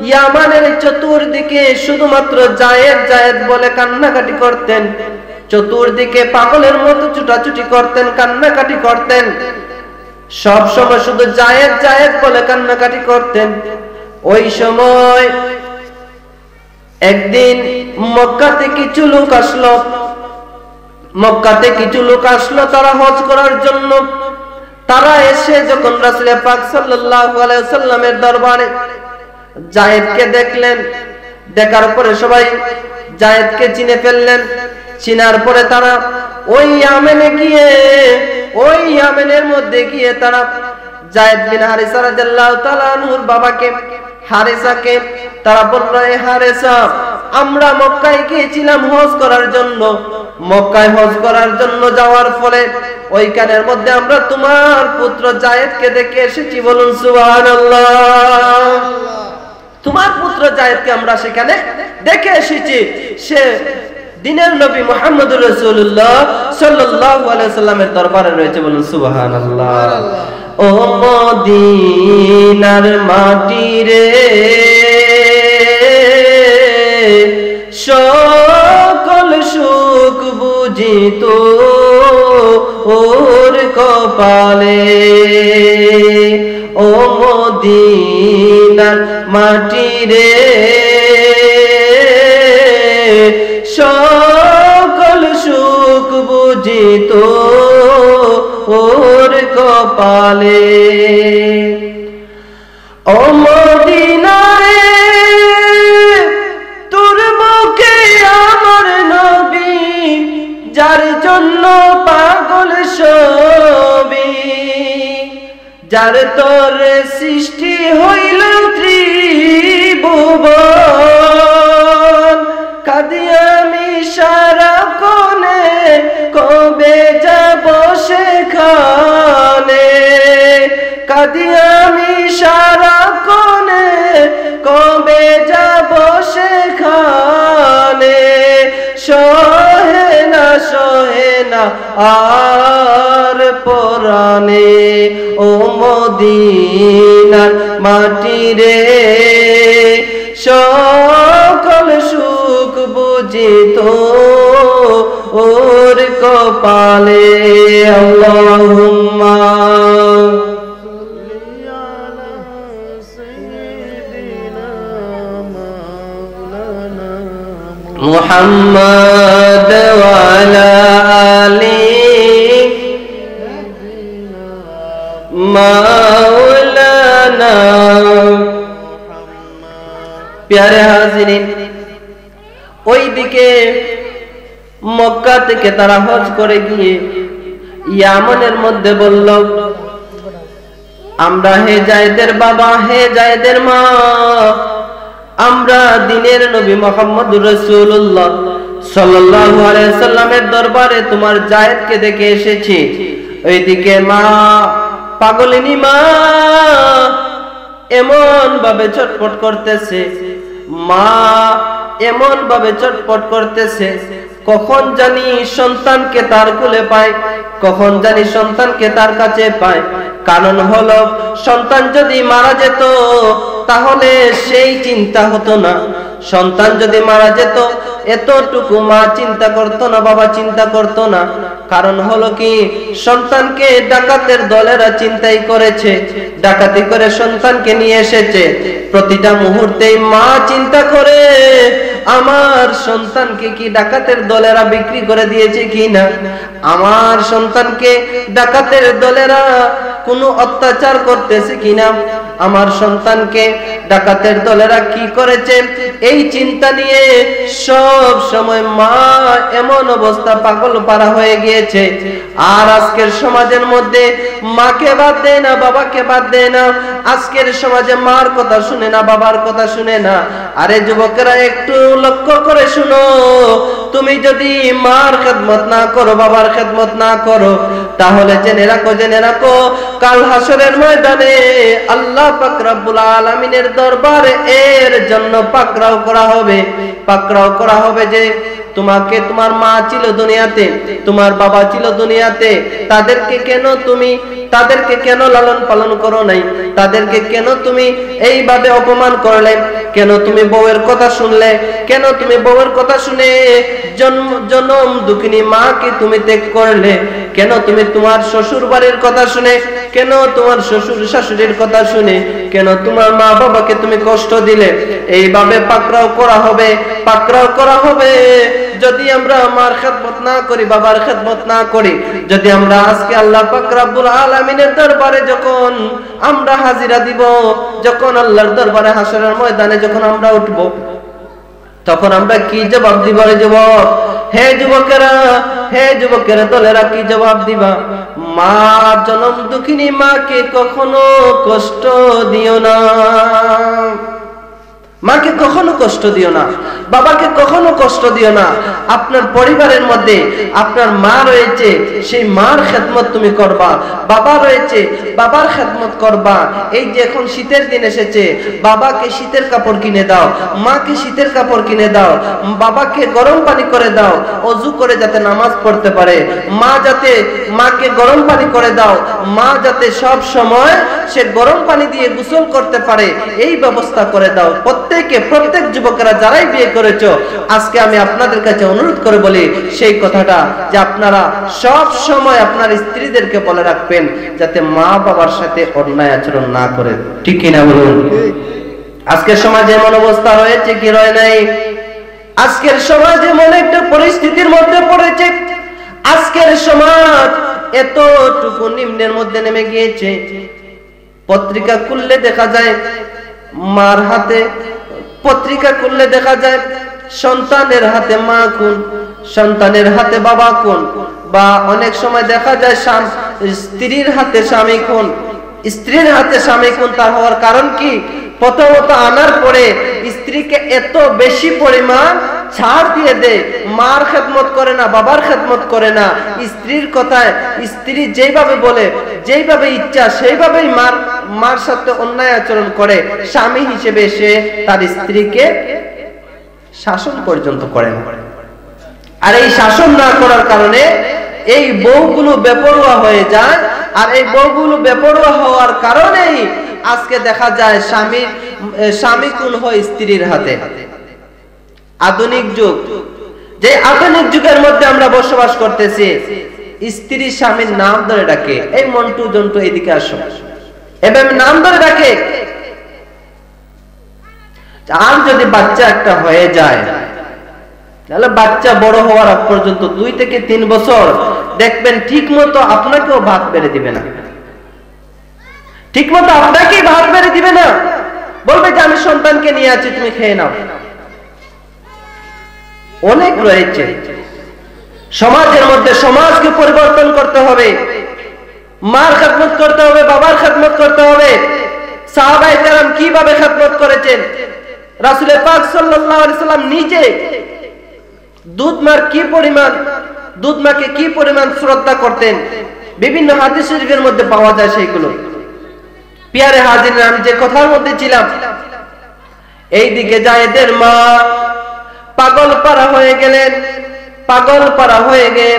ইয়ামানের চতুর্দিকে শুধুমাত্র যায়েদ যায়েদ বলে কান্নাকাটি করতেন। চতুর্দিকে পাগলের মতো ছুটাছুটি করতেন, কান্নাকাটি করতেন। সব সময় শুধু যায়েদ যায়েদ বলে কান্নাকাটি করতেন। ওই সময় একদিন মক্কাতে কিছু লোক আসলো তারা হজ করার জন্য। তারা এসে যখন রাসূল পাক সাল্লাল্লাহু আলাইহি ওয়াসাল্লামের দরবারে যায়েদকে দেখলেন, দেখার পরে সবাই যায়েদকে চিনে ফেললেন। চিনার পরে তারা ওই ইয়ামেনের মধ্যে গিয়ে তারা যায়েদ বিন হারেসা রাদিয়াল্লাহু তাআলা আনহুর বাবাকে হারেসাকে। তারা বলল, এ হারেসা, আমরা মক্কায় গিয়েছিলাম হজ করার জন্য। মক্কায় হজ করার জন্য যাওয়ার ফলে ওইখানের মধ্যে আমরা তোমার পুত্র জায়েদকে দেখে এসেছি। বলুন সুবহানাল্লাহ। তোমার পুত্র জায়েদকে আমরা সেখানে দেখে এসেছি। সে দিনের নবী মুহাম্মদুর রাসূলুল্লাহ সাল্লাল্লাহু আলাইহি ওয়াসাল্লামের দরবারে রয়েছে। বলুন সুবহানাল্লাহ। ও মদিনার মাটি রে, সকল সুখ বুঝিত ওর কপালে। ও মদিনার মাটি রে, সকল সুখ বুঝিত ওর কপালে। ও মদিনায় তোর মুখে আমার নবী, যার জন্য পাগল সবই, যার তোর সৃষ্টি হইল ত্রিভুবন। কাঁদি আমি সারাক্ষণে, কবে যাব সেখানে। কাঁদি আমি সারাক্ষণে, কবে যাব সেখানে। সহে না আর পরাণে। ও মদিনার মাটি রে, সকল সুখ বুঝিত ওর কপালে। আল্লাহুম্মা মুহাম্মদ ওয়া আলা আলি মাওলানা। প্যারে হাজিরিন, ওইদিকে মক্কা থেকে তারা হজ করে গিয়ে ইয়ামনের মধ্যে বলল, আমরা হে জায়েদের বাবা, হে জায়েদের মা, আমরা দিনের নবী মুহাম্মদুর রাসূলুল্লাহ সাল্লাল্লাহু আলাইহি সাল্লামের দরবারে তোমার জায়েদকে দেখে এসেছি। ওইদিকে মা, পাগলিনী মা এমন ভাবে ছটফট করতেছে, মা এমন ভাবে ছটফট করতেছে, কখন জানি সন্তানকে তার কোলে পায়, কখন জানি সন্তানকে তার কাছে পায়। কারণ হলো, সন্তান যদি মারা যেত তাহলে সেই চিন্তা হতো না। সন্তান যদি মারা যেত এতটুকু মা চিন্তা করতো না, বাবা চিন্তা করতো না। কারণ হলো কি, সন্তানকে ডাকাতের দলেরা চিন্তাই করেছে, ডাকাতি করে সন্তানকে নিয়ে এসেছে। প্রতিটা মুহূর্তেই মা চিন্তা করে, আমার সন্তানকে কি ডাকাতের দলেরা বিক্রি করে দিয়েছে কিনা, আমার সন্তানকে ডাকাতের দলেরা কোনো অত্যাচার করতেছে কিনা, আমার সন্তানকে ডাকাতের দলেরা কি করেছে, এই চিন্তা নিয়ে সব সময় মা এমন অবস্থা পাগল পারা হয়ে গিয়েছে। আর আজকের সমাজের মধ্যে মাকে বাদ দেয় না, বাবাকে বাদ দেয় না। আজকের সমাজে মার কথা শুনে না, বাবার কথা শুনে না। আরে যুবকেরা, একটু লক্ষ্য করে শুনো, তুমি যদি মার খেদমত না করো, বাবার খেদমত না করো, তাহলে জেনে রাখো কাল হাসরের ময়দানে আল্লাহ পাক রব্বুল আলামিনের দরবারে এর জন্য পাকড়াও করা হবে যে তোমাকে, তোমার মা ছিল দুনিয়াতে, তোমার বাবা ছিল দুনিয়াতে, তাদেরকে কেন লালন পালন করো নাই, তাদেরকে কেন তুমি এইভাবে অপমান করলে, কেন তুমি বউয়ের কথা শুনলে, কেন তুমি বউয়ের কথা শুনে জনম দুঃখিনী মাকে তুমি ত্যাগ করলে, কেন তুমি তোমার শ্বশুর বাড়ির কথা শুনে, কেন তোমার শ্বশুর শাশুড়ির কথা শুনে, কেন তোমার মা বাবাকে তুমি কষ্ট দিলে। এইভাবে পাকড়াও করা হবে যদি আমরা মার খেদমত না করি, বাবার খেদমত না করি। যদি আমরা আজকে আল্লাহ পাক রব্বুল আলামিনের দরবারে যখন আমরা হাজিরা দিব, যখন আল্লাহর দরবারে হাসরের ময়দানে যখন আমরা উঠব, তখন আমরা কি জবাব দিব? রে যুবক, হে যুবকেরা দলেরা কি জবাব দিবা? মা, জনম দুঃখিনী মাকে কখনো কষ্ট দিও না। মাকে কখনো কষ্ট দিও না, বাবাকে কখনো কষ্ট দিও না। আপনার পরিবারের মধ্যে আপনার মা রয়েছে, সেই মার খেদমত তুমি করবা। বাবা রয়েছে, বাবার খেদমত করবা। এই যে এখন শীতের দিন এসেছে, বাবাকে শীতের কাপড় কিনে দাও, মাকে শীতের কাপড় কিনে দাও, বাবাকে গরম পানি করে দাও, অজু করে যাতে নামাজ পড়তে পারে। মাকে গরম পানি করে দাও, মা যাতে সব সময় সে গরম পানি দিয়ে গোসল করতে পারে, এই ব্যবস্থা করে দাও। প্রত্যেক যুবকেরা যারাই বিয়ে করেছো, আজকে আমি আপনাদের কাছে অনুরোধ করে বলি সেই কথাটা, যে আপনারা সব সময় আপনার স্ত্রীদেরকে বলে রাখবেন যাতে মা বাবার সাথে অন্যায় আচরণ না করে। ঠিক কিনা বলুন? আজকের সমাজে এমন অবস্থা হয়েছে কি রয় নাই? আজকের সমাজ এমন একটা পরিস্থিতির মধ্যে পড়েছে, আজকের সমাজ এতটুকু নিম্নের মধ্যে নেমে গিয়েছে। পত্রিকা খুললে দেখা যায় মার হাতে, পত্রিকা খুললে দেখা যায় সন্তানের হাতে মা খুন, সন্তানের হাতে বাবা খুন, বা অনেক সময় দেখা যায় স্ত্রীর হাতে স্বামী খুন, স্ত্রীর হাতে স্বামী খুন। তার হওয়ার কারণ কি? প্রথমত আনার পরে স্ত্রীকে এত বেশি পরিমাণ ছাড় দিয়ে দেয়, মার খেদমত করে না, বাবার খেদমত করে না। স্ত্রীর কথায় স্ত্রী যেইভাবে বলে, যেইভাবে ইচ্ছা সেইভাবেই মার সাথে অন্যায় আচরণ করে। স্বামী হিসেবে সে তার স্ত্রীকে শাসন পর্যন্ত করে না। আর এই শাসন না করার কারণে এই বউগুলো বেপরোয়া হয়ে যায়। আর এই বউগুলো বেপরোয়া হওয়ার কারণেই আজকে দেখা যায় স্বামী খুন হয় স্ত্রীর হাতে। আধুনিক যুগ, যে আধুনিক যুগের মধ্যে আমরা বসবাস করতেছি, স্ত্রী স্বামীর নাম ধরে ডাকে, এই মন্টু জন্টু এদিকে আসো, এভাবে নাম ধরে ডাকে। আর যদি বাচ্চা একটা হয়ে যায়, তাহলে বাচ্চা বড় হওয়ার আগ পর্যন্ত 2 থেকে 3 বছর দেখবেন ঠিক মতো আপনাকেও ভাত বেড়ে দিবে না, ঠিক মতো আপনাকেই ভাত বেড়ে দিবে না, বলবে যে আমি সন্তানকে নিয়ে আছি, তুমি খেয়ে নাও। অনেক রয়েছে সমাজের মধ্যে। সমাজকে পরিবর্তন করতে হবে, মার খেদমত করতে হবে, বাবার খেদমত করতে হবে। সাহাবায়ে কেরাম কিভাবে খেদমত করেছেন? রাসূল পাক সাল্লাল্লাহু আলাইহি সাল্লাম নিজে দুধ মাকে কি পরিমাণ শ্রদ্ধা করতেন, বিভিন্ন হাদিস শরীফের মধ্যে পাওয়া যায় সেইগুলো। পিয়ারে হাজির, আমি যে কথার মধ্যে ছিলাম, এইদিকে জায়েদের মা পাগল পারা হয়ে গেলেন। পাগল পারা হয়ে গিয়ে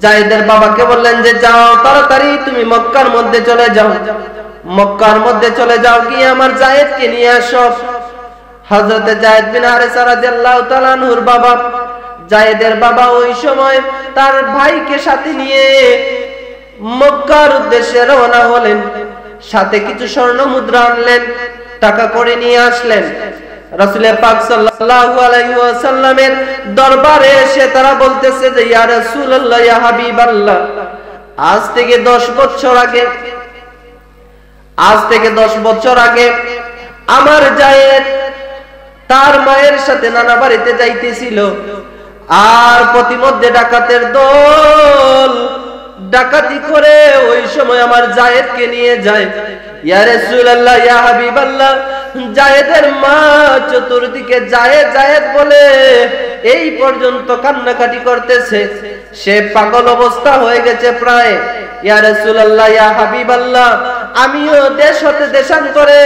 জায়েদের বাবাকে বললেন যে যাও তাড়াতাড়ি তুমি মক্কার মধ্যে চলে যাও, মক্কার মধ্যে চলে যাও, গিয়ে আমার জায়েদকে নিয়ে আসো। হযরতে জায়েদ বিন হারেসা রাদিয়াল্লাহু তাআলা আনহুর বাবা, জায়েদের বাবা ওই সময় তার ভাইকে সাথে নিয়ে মক্কার উদ্দেশ্যে রওনা হলেন। সাথে কিছু স্বর্ণ মুদ্রা আনলেন, টাকা করে নিয়ে আসলেন। রাসূল পাক সাল্লাল্লাহু আলাইহি ওয়াসাল্লামের দরবারে এসে তারা বলতেছে যে ইয়া রাসূলুল্লাহ, ইয়া হাবিবাল্লাহ, আজ থেকে 10 বছর আগে আমার জায়েদ তার মায়ের সাথে নানা বাড়িতে যাইতেছিল, আর প্রতিমধ্যে ডাকাতের দল ডাকাতি করে ওই সময় আমার জায়েদকে নিয়ে যায়। ইয়া রাসূলুল্লাহ, ইয়া হাবিবাল্লাহ, জায়েদের মা চতুর্দিকে জায়েদ জায়েদ বলে এই পর্যন্ত কান্নাকাটি করতেছে, সে পাগল অবস্থা হয়ে গেছে প্রায়। ইয়া রাসূলুল্লাহ, ইয়া হাবিবাল্লাহ, আমিও দেশ হতে দেশান্তরে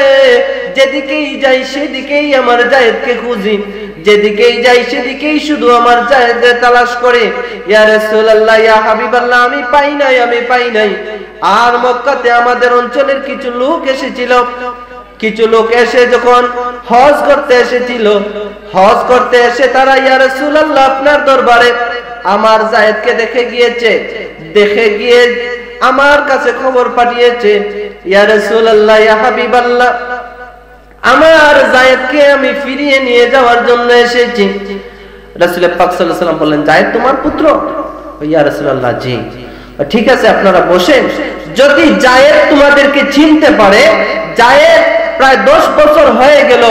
যেদিকেই যাই সেদিকেই আমার জায়েদকে খুঁজি, যেদিকেই যাই সেদিকেই শুধু আমার জায়েদের তালাশ করে। ইয়া রাসূলুল্লাহ, ইয়া হাবিবাল্লাহ, আমি পাই নাই। আর মক্কাতে আমাদের অঞ্চলের কিছু লোক এসেছিল, কিছু লোক এসে যখন হজ করতে এসেছিল, হজ করতে এসে তারা ইয়া রাসূলুল্লাহ আপনার দরবারে আমার জায়েদকে দেখে গিয়ে আমার কাছে খবর পাঠিয়েছে। ইয়া রাসূলুল্লাহ, ইয়া হাবিবাল্লাহ, আমার জায়েদকে আমি ফিরিয়ে নিয়ে যাওয়ার জন্য এসেছি। রাসূল পাক সাল্লাল্লাহু আলাইহি ওয়াসাল্লাম বললেন, জায়েদ তোমার পুত্র? ইয়া রাসূলুল্লাহ, জি। ঠিক আছে, আপনারা বসেন। যদি জায়েদ তোমাদেরকে চিনতে পারে, জায়েদ প্রায় 10 বছর হয়ে গেল,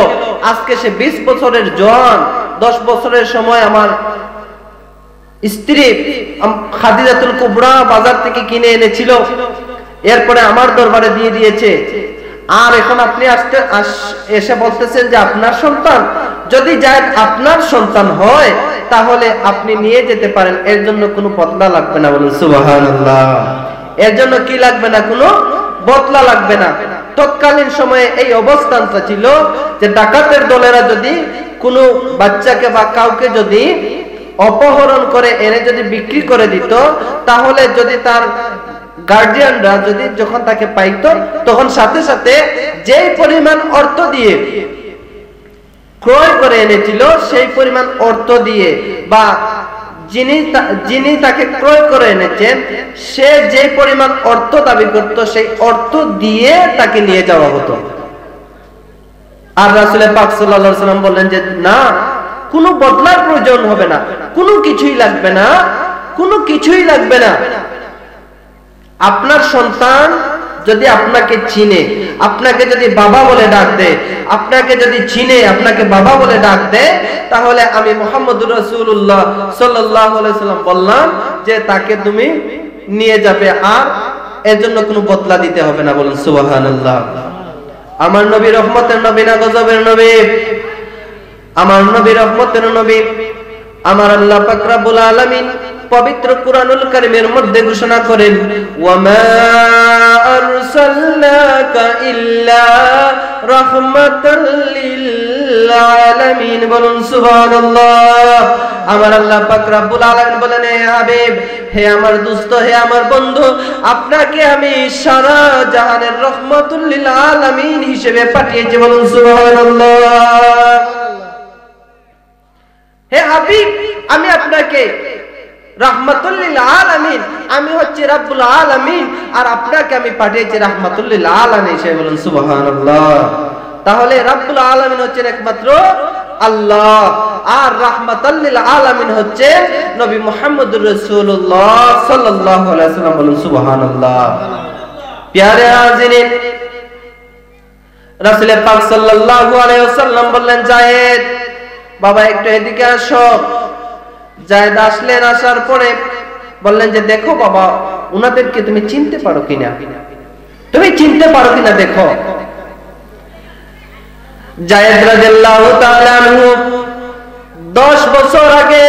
আজকে সে 20 বছরের জওয়ান। 10 বছরের সময় আমার স্ত্রী খাদিজাতুল কুবরা বাজার থেকে কিনে এনেছিল, এরপরে আমার দরবারে দিয়ে দিয়েছে। আর এখন আপনি এসে বলতেছেন যে আপনার সন্তান, যদি জায়েদ আপনার সন্তান হয় তাহলে আপনি নিয়ে যেতে পারেন, এর জন্য কোনো বদলা লাগবে না। বলুন সুবহানাল্লাহ। এর জন্য কি লাগবে না? কোনো বদলা লাগবে না। তৎকালীন সময়ে এই অবস্থানটা ছিল যে ডাকাতের দলেরা যদি কোনো বাচ্চাকে বা কাউকে যদি অপহরণ করে এনে যদি বিক্রি করে দিত, তাহলে যদি তার গার্ডিয়ানরা যদি যখন তাকে পাইতো, তখন সাথে সাথে যেই পরিমাণ অর্থ দিয়ে ক্রয় করে এনেছিল সেই পরিমাণ অর্থ দিয়ে, বা যিনি তাকে ক্রয় করে এনেছেন সে যে পরিমাণ অর্থ দাবি করত সেই অর্থ দিয়ে তাকে নিয়ে যাওয়া হতো। আর রাসূল পাক সাল্লাল্লাহু আলাইহি ওয়াসাল্লাম বললেন যে না, কোনো বদলার প্রয়োজন হবে না, কোনো কিছুই লাগবে না, কোনো কিছুই লাগবে না। আপনার সন্তান যদি আপনাকে চিনে, আপনাকে যদি বাবা বলে ডাক দেয়, আপনাকে যদি চিনে আপনাকে বাবা বলে ডাক দেয়, তাহলে আমি মুহাম্মদুর রাসূলুল্লাহ সাল্লাল্লাহু আলাইহি ওয়াসাল্লাম বললাম যে তাকে তুমি নিয়ে যাবে, আর এর জন্য কোনো বদলা দিতে হবে না। বলুন সুবহানাল্লাহ। আমার নবী রহমতের নবী না গজবের নবী? আমার নবী রহমতের নবী। আমার আল্লাহ পাক রব্বুল আলামিন পবিত্র কুরআনুল কারীমের মধ্যে ঘোষণা করেন, ওয়ামা আরসালনাকা ইল্লা রাহমাতাল লিল আলামিন। বলুন সুবহানাল্লাহ। আমার আল্লাহ পাক রব্বুল আলামিন বলেন, হে হাবিব, হে আমার দোস্ত, হে আমার বন্ধু, আপনাকে আমি সারা জাহানের রহমাতুল লিল আলামিন হিসেবে পাঠিয়েছি। বলুন সুবহানাল্লাহ। হে হাবিব, আমি আপনাকে রাহমাতুল লিল আলামিন, আমি হচ্ছে রব্বুল আলামিন, আর আপনাকে আমি পাঠিয়েছি রাহমাতুল লিল আলামিন হিসেবে। বলুন সুবহানাল্লাহ। তাহলে রব্বুল আলামিন হচ্ছেন একমাত্র আল্লাহ, আর রাহমাতুল লিল আলামিন হচ্ছে নবী মুহাম্মদুর রাসূলুল্লাহ সাল্লাল্লাহু আলাইহি ওয়াসাল্লাম। বলুন সুবহানাল্লাহ। প্যারে হাজিরিন, রাসূল পাক সাল্লাল্লাহু আলাইহি ওয়াসাল্লাম বললেন, জায়েদ বাবা একটু এদিকে আসো। জায়েদ আসলেন, আসার পরে বললেন যে দেখো বাবা, উনাদেরকে তুমি চিনতে পারো কিনা, তুমি চিনতে পারো কিনা দেখো। জায়েদ রাদিয়াল্লাহু তাআলা আনহু 10 বছর আগে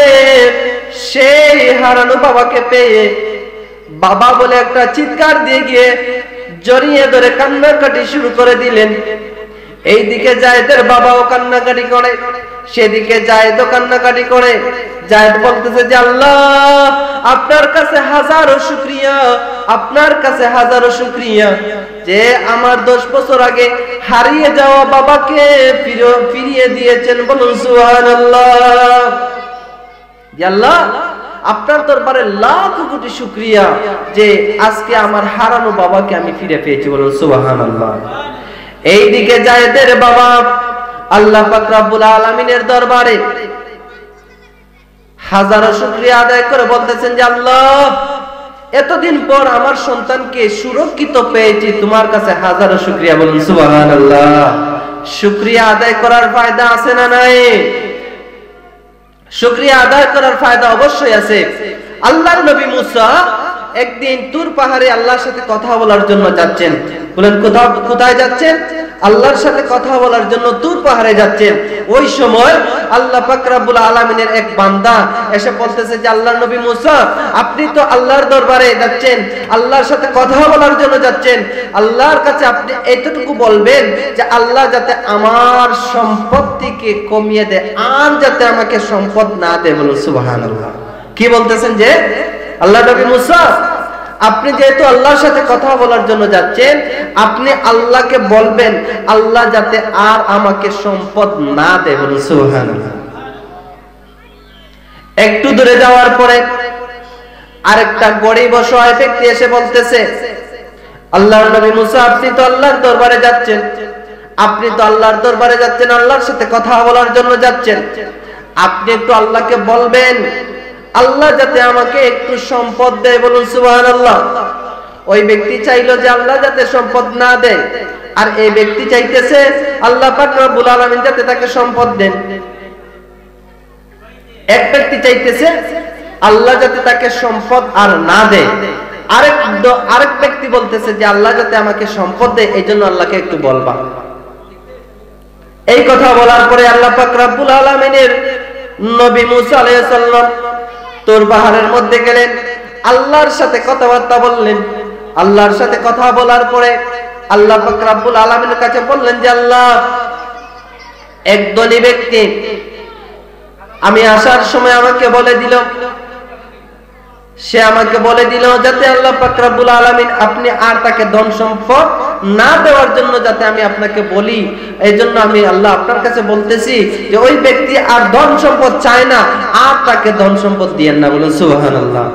সেই হারানো বাবাকে পেয়ে বাবা বলে একটা চিৎকার দিয়ে গিয়ে জড়িয়ে ধরে কান্নাকাটি শুরু করে দিলেন। এইদিকে জায়েদের বাবাও কান্নাকাটি করে, সেদিকে জায়েদও কান্নাকাটি করে। জায়েদ বলতেছে যে আল্লাহ, আপনার কাছে হাজারো শুকরিয়া, আপনার কাছে হাজারো শুকরিয়া যে আমার 10 বছর আগে হারিয়ে যাওয়া বাবাকে ফিরিয়ে দিয়েছেন। বলুন সুবহানাল্লাহ। আল্লাহ, আপনার দরবারে লাখ কোটি শুকরিয়া যে আজকে আমার হারানো বাবাকে আমি ফিরে পেয়েছি। বলুন সুবহানাল্লাহ। এইদিকে জায়েদের বাবা আল্লাহ পাক রব্বুল আলামিনের দরবারে হাজারো শুকরিয়া আদায় করে বলতেছেন যে আল্লাহ, এতদিন পর আমার সন্তানকে সুরক্ষিত পেয়েছি, তোমার কাছে হাজারো শুকরিয়া। বলুন সুবহানাল্লাহ। শুকরিয়া আদায় করার ফায়দা আছে না নাই? শুকরিয়া আদায় করার ফায়দা অবশ্যই আছে। আল্লাহর নবী মুসা একদিন তুর পাহাড়ে আল্লাহর সাথে কথা বলার জন্য যাচ্ছেন। বলেন কোথায় যাচ্ছেন? আল্লাহর সাথে কথা বলার জন্য তুর পাহাড়ে যাচ্ছেন। ওই সময় আল্লাহ পাক রব্বুল আলামিনের এক বান্দা এসে বলতেছে যে আল্লাহর নবী মুসা, আপনি তো আল্লাহর দরবারে যাচ্ছেন, আল্লাহর সাথে কথা বলার জন্য যাচ্ছেন, আল্লাহর কাছে আপনি এতটুকু বলবেন যে আল্লাহ যাতে আমার সম্পত্তিকে কমিয়ে দেয়, আর যাতে আমাকে সম্পদ না দেয়। বলুন সুবহানাল্লাহ। কি বলতেছেন যে আল্লাহ নবী মুসা, আপনি যেহেতু আল্লাহর সাথে কথা বলার জন্য যাচ্ছেন, আপনি আল্লাহকে বলবেন আল্লাহ যাতে আর আমাকে সম্পদ না দেয়। বলুন সুবহানাল্লাহ। একটু দূরে যাওয়ার পরে আরেকটা গরিব অসহায় ব্যক্তি এসে বলতেছে, আল্লাহর নবী মুসা, আপনি তো আল্লাহর দরবারে যাচ্ছেন, আপনি তো আল্লাহর দরবারে যাচ্ছেন, আল্লাহর সাথে কথা বলার জন্য যাচ্ছেন, আপনি একটু আল্লাহকে বলবেন আল্লাহ যাতে আমাকে একটু সম্পদ দেয়। বলুন সুবহানাল্লাহ। ওই ব্যক্তি চাইলো যে আল্লাহ যাতে সম্পদ না দেয়, আর এই ব্যক্তি চাইতেছে আল্লাহ পাক রব্বুল আলামিন যাতে তাকে সম্পদ দেন। এক ব্যক্তি চাইতেছে আল্লাহ যাতে তাকে সম্পদ আর না দেয়, আরেক ব্যক্তি ব্যক্তি বলতেছে যে আল্লাহ যাতে আমাকে সম্পদ দেয় এই জন্য আল্লাহকে একটু বলবা। এই কথা বলার পরে আল্লাহ পাক রব্বুল আলামিনের নবী মুসা আলাইহিস সালাম তোর পাহাড়ের মধ্যে গেলেন, আল্লাহর সাথে কথাবার্তা বললেন। আল্লাহর সাথে কথা বলার পরে আল্লাহ পাক রব্বুল আলামিনের কাছে বললেন যে আল্লাহ, এক ধনী ব্যক্তি আমি আসার সময় আমাকে বলে দিল, সে আমাকে বলে দিল যাতে আল্লাহ পাক রব্বুল আলামিন আপনি আর তাকে ধন সম্পদ না দেওয়ার জন্য যাতে আমি আপনাকে বলি, এই জন্য আমি আল্লাহ আপনার কাছে বলতেছি যে ওই ব্যক্তি আর ধন সম্পদ চায় না, আর তাকে ধন সম্পদ দিয়েন না। বলুন সুবহানাল্লাহ।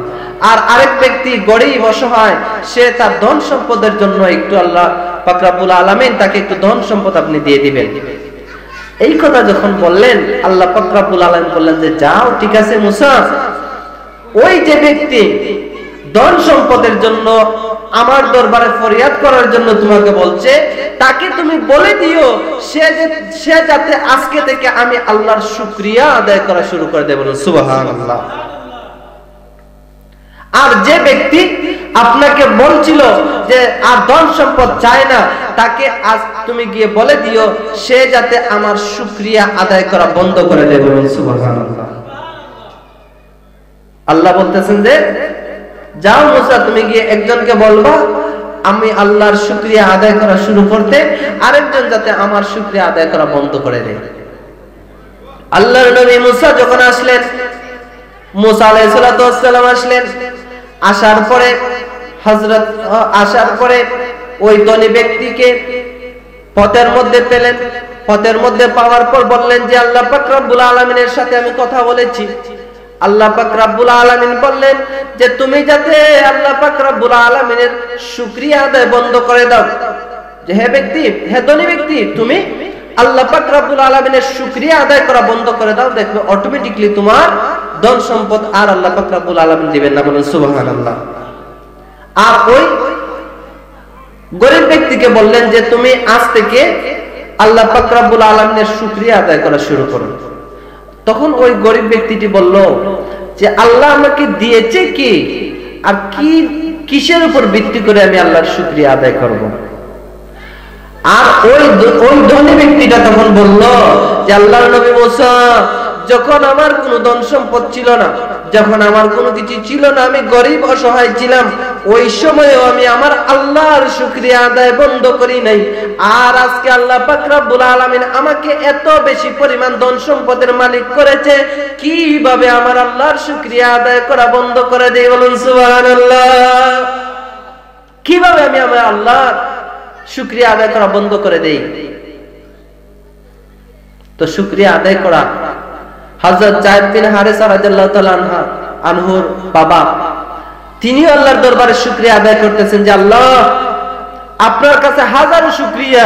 আর আরেক ব্যক্তি গরিব অসহায়, সে তার ধন সম্পদের জন্য একটু আল্লাহ পাক রব্বুল আলামিন তাকে একটু ধন সম্পদ আপনি দিয়ে দিবেন। এই কথা যখন বললেন আল্লাহ পাক রব্বুল আলামিন বললেন যে যাও, ঠিক আছে মুসা, ওই যে ব্যক্তি ধন সম্পদের জন্য আমার দরবারে ফরিয়াদ করার জন্য তোমাকে বলছে, তাকে তুমি বলে দিও সে যাতে আজকে থেকে আমি আল্লাহর শুকরিয়া আদায় করা শুরু করে দেয়। বলুন সুবহানাল্লাহ। আর যে ব্যক্তি আপনাকে বলছিল যে আর ধন সম্পদ চায় না, তাকে আজ তুমি গিয়ে বলে দিও সে যাতে আমার শুকরিয়া আদায় করা বন্ধ করে দেয়। বলুন সুবহানাল্লাহ। আল্লাহ বলতেছেন যে যাও মুসা, তুমি গিয়ে একজনকে বলবা আমি আল্লাহর শুকরিয়া আদায় করা শুরু করতে, আরেকজন যাতে আমার শুকরিয়া আদায় করা বন্ধ করে দেয়। আল্লাহর নবী মুসা যখন আসলেন, মুসা আলাইহিস সালাম আসলেন, আসার পরে ওই ধনী ব্যক্তিকে পথের মধ্যে পেলেন। পথের মধ্যে পাওয়ার পর বললেন যে আল্লাহ পাক রব্বুল আলামিনের সাথে আমি কথা বলেছি। আল্লাহ পাক রব্বুল আলামিন বললেন যে তুমি যাতে আল্লাহ পাক রব্বুল আলামিনের শুকরিয়া আদায় বন্ধ করে দাও, যে হে ব্যক্তি, হে ধনী ব্যক্তি, তুমি আল্লাহ পাক রব্বুল আলামিনের শুকরিয়া আদায় করা বন্ধ করে দাও, দেখবে অটোমেটিক্যালি তোমার ধন সম্পদ আর আল্লাহ পাক রব্বুল আলামিন দিবেন না। বলুন সুবহানাল্লাহ। আর ওই গরিব ব্যক্তিকে বললেন যে তুমি আজ থেকে আল্লাহ পাক রব্বুল আলামিনের শুকরিয়া আদায় করা শুরু করো। তখন ওই গরিব ব্যক্তিটি বলল যে আল্লাহ আমাকে দিয়েছে কি, আর কিসের উপর ভিত্তি করে আমি আল্লাহর শুকরিয়া আদায় করব? আর ওই ধনী ব্যক্তিটা তখন বলল যে আল্লাহর নবী মুসা, যখন আমার কোনো ধন সম্পদ ছিল না, যখন আমার কোনো কিছু ছিল না, আমি গরিব অসহায় ছিলাম, ওই সময়ও আমি আমার আল্লাহর শুকরিয়া আদায় বন্ধ করি নাই। আর আজকে আল্লাহ পাক রব্বুল আলামিন আমাকে এত বেশি পরিমাণ ধন সম্পদের মালিক করেছে, কিভাবে আমার আল্লাহর শুকরিয়া আদায় করা বন্ধ করে দেই? বলুন সুবহানাল্লাহ। কিভাবে আমি আমার আল্লাহর শুকরিয়া আদায় করা বন্ধ করে দেই? তো শুকরিয়া আদায় করা, হযরত যায়েদ বিন হারেসা রাদিয়াল্লাহু তাআলা আনহুর বাবা, তিনি আল্লাহর দরবারে শুকরিয়া আদায় করতেছেন যে আল্লাহ, আপনার কাছে হাজারো শুকরিয়া,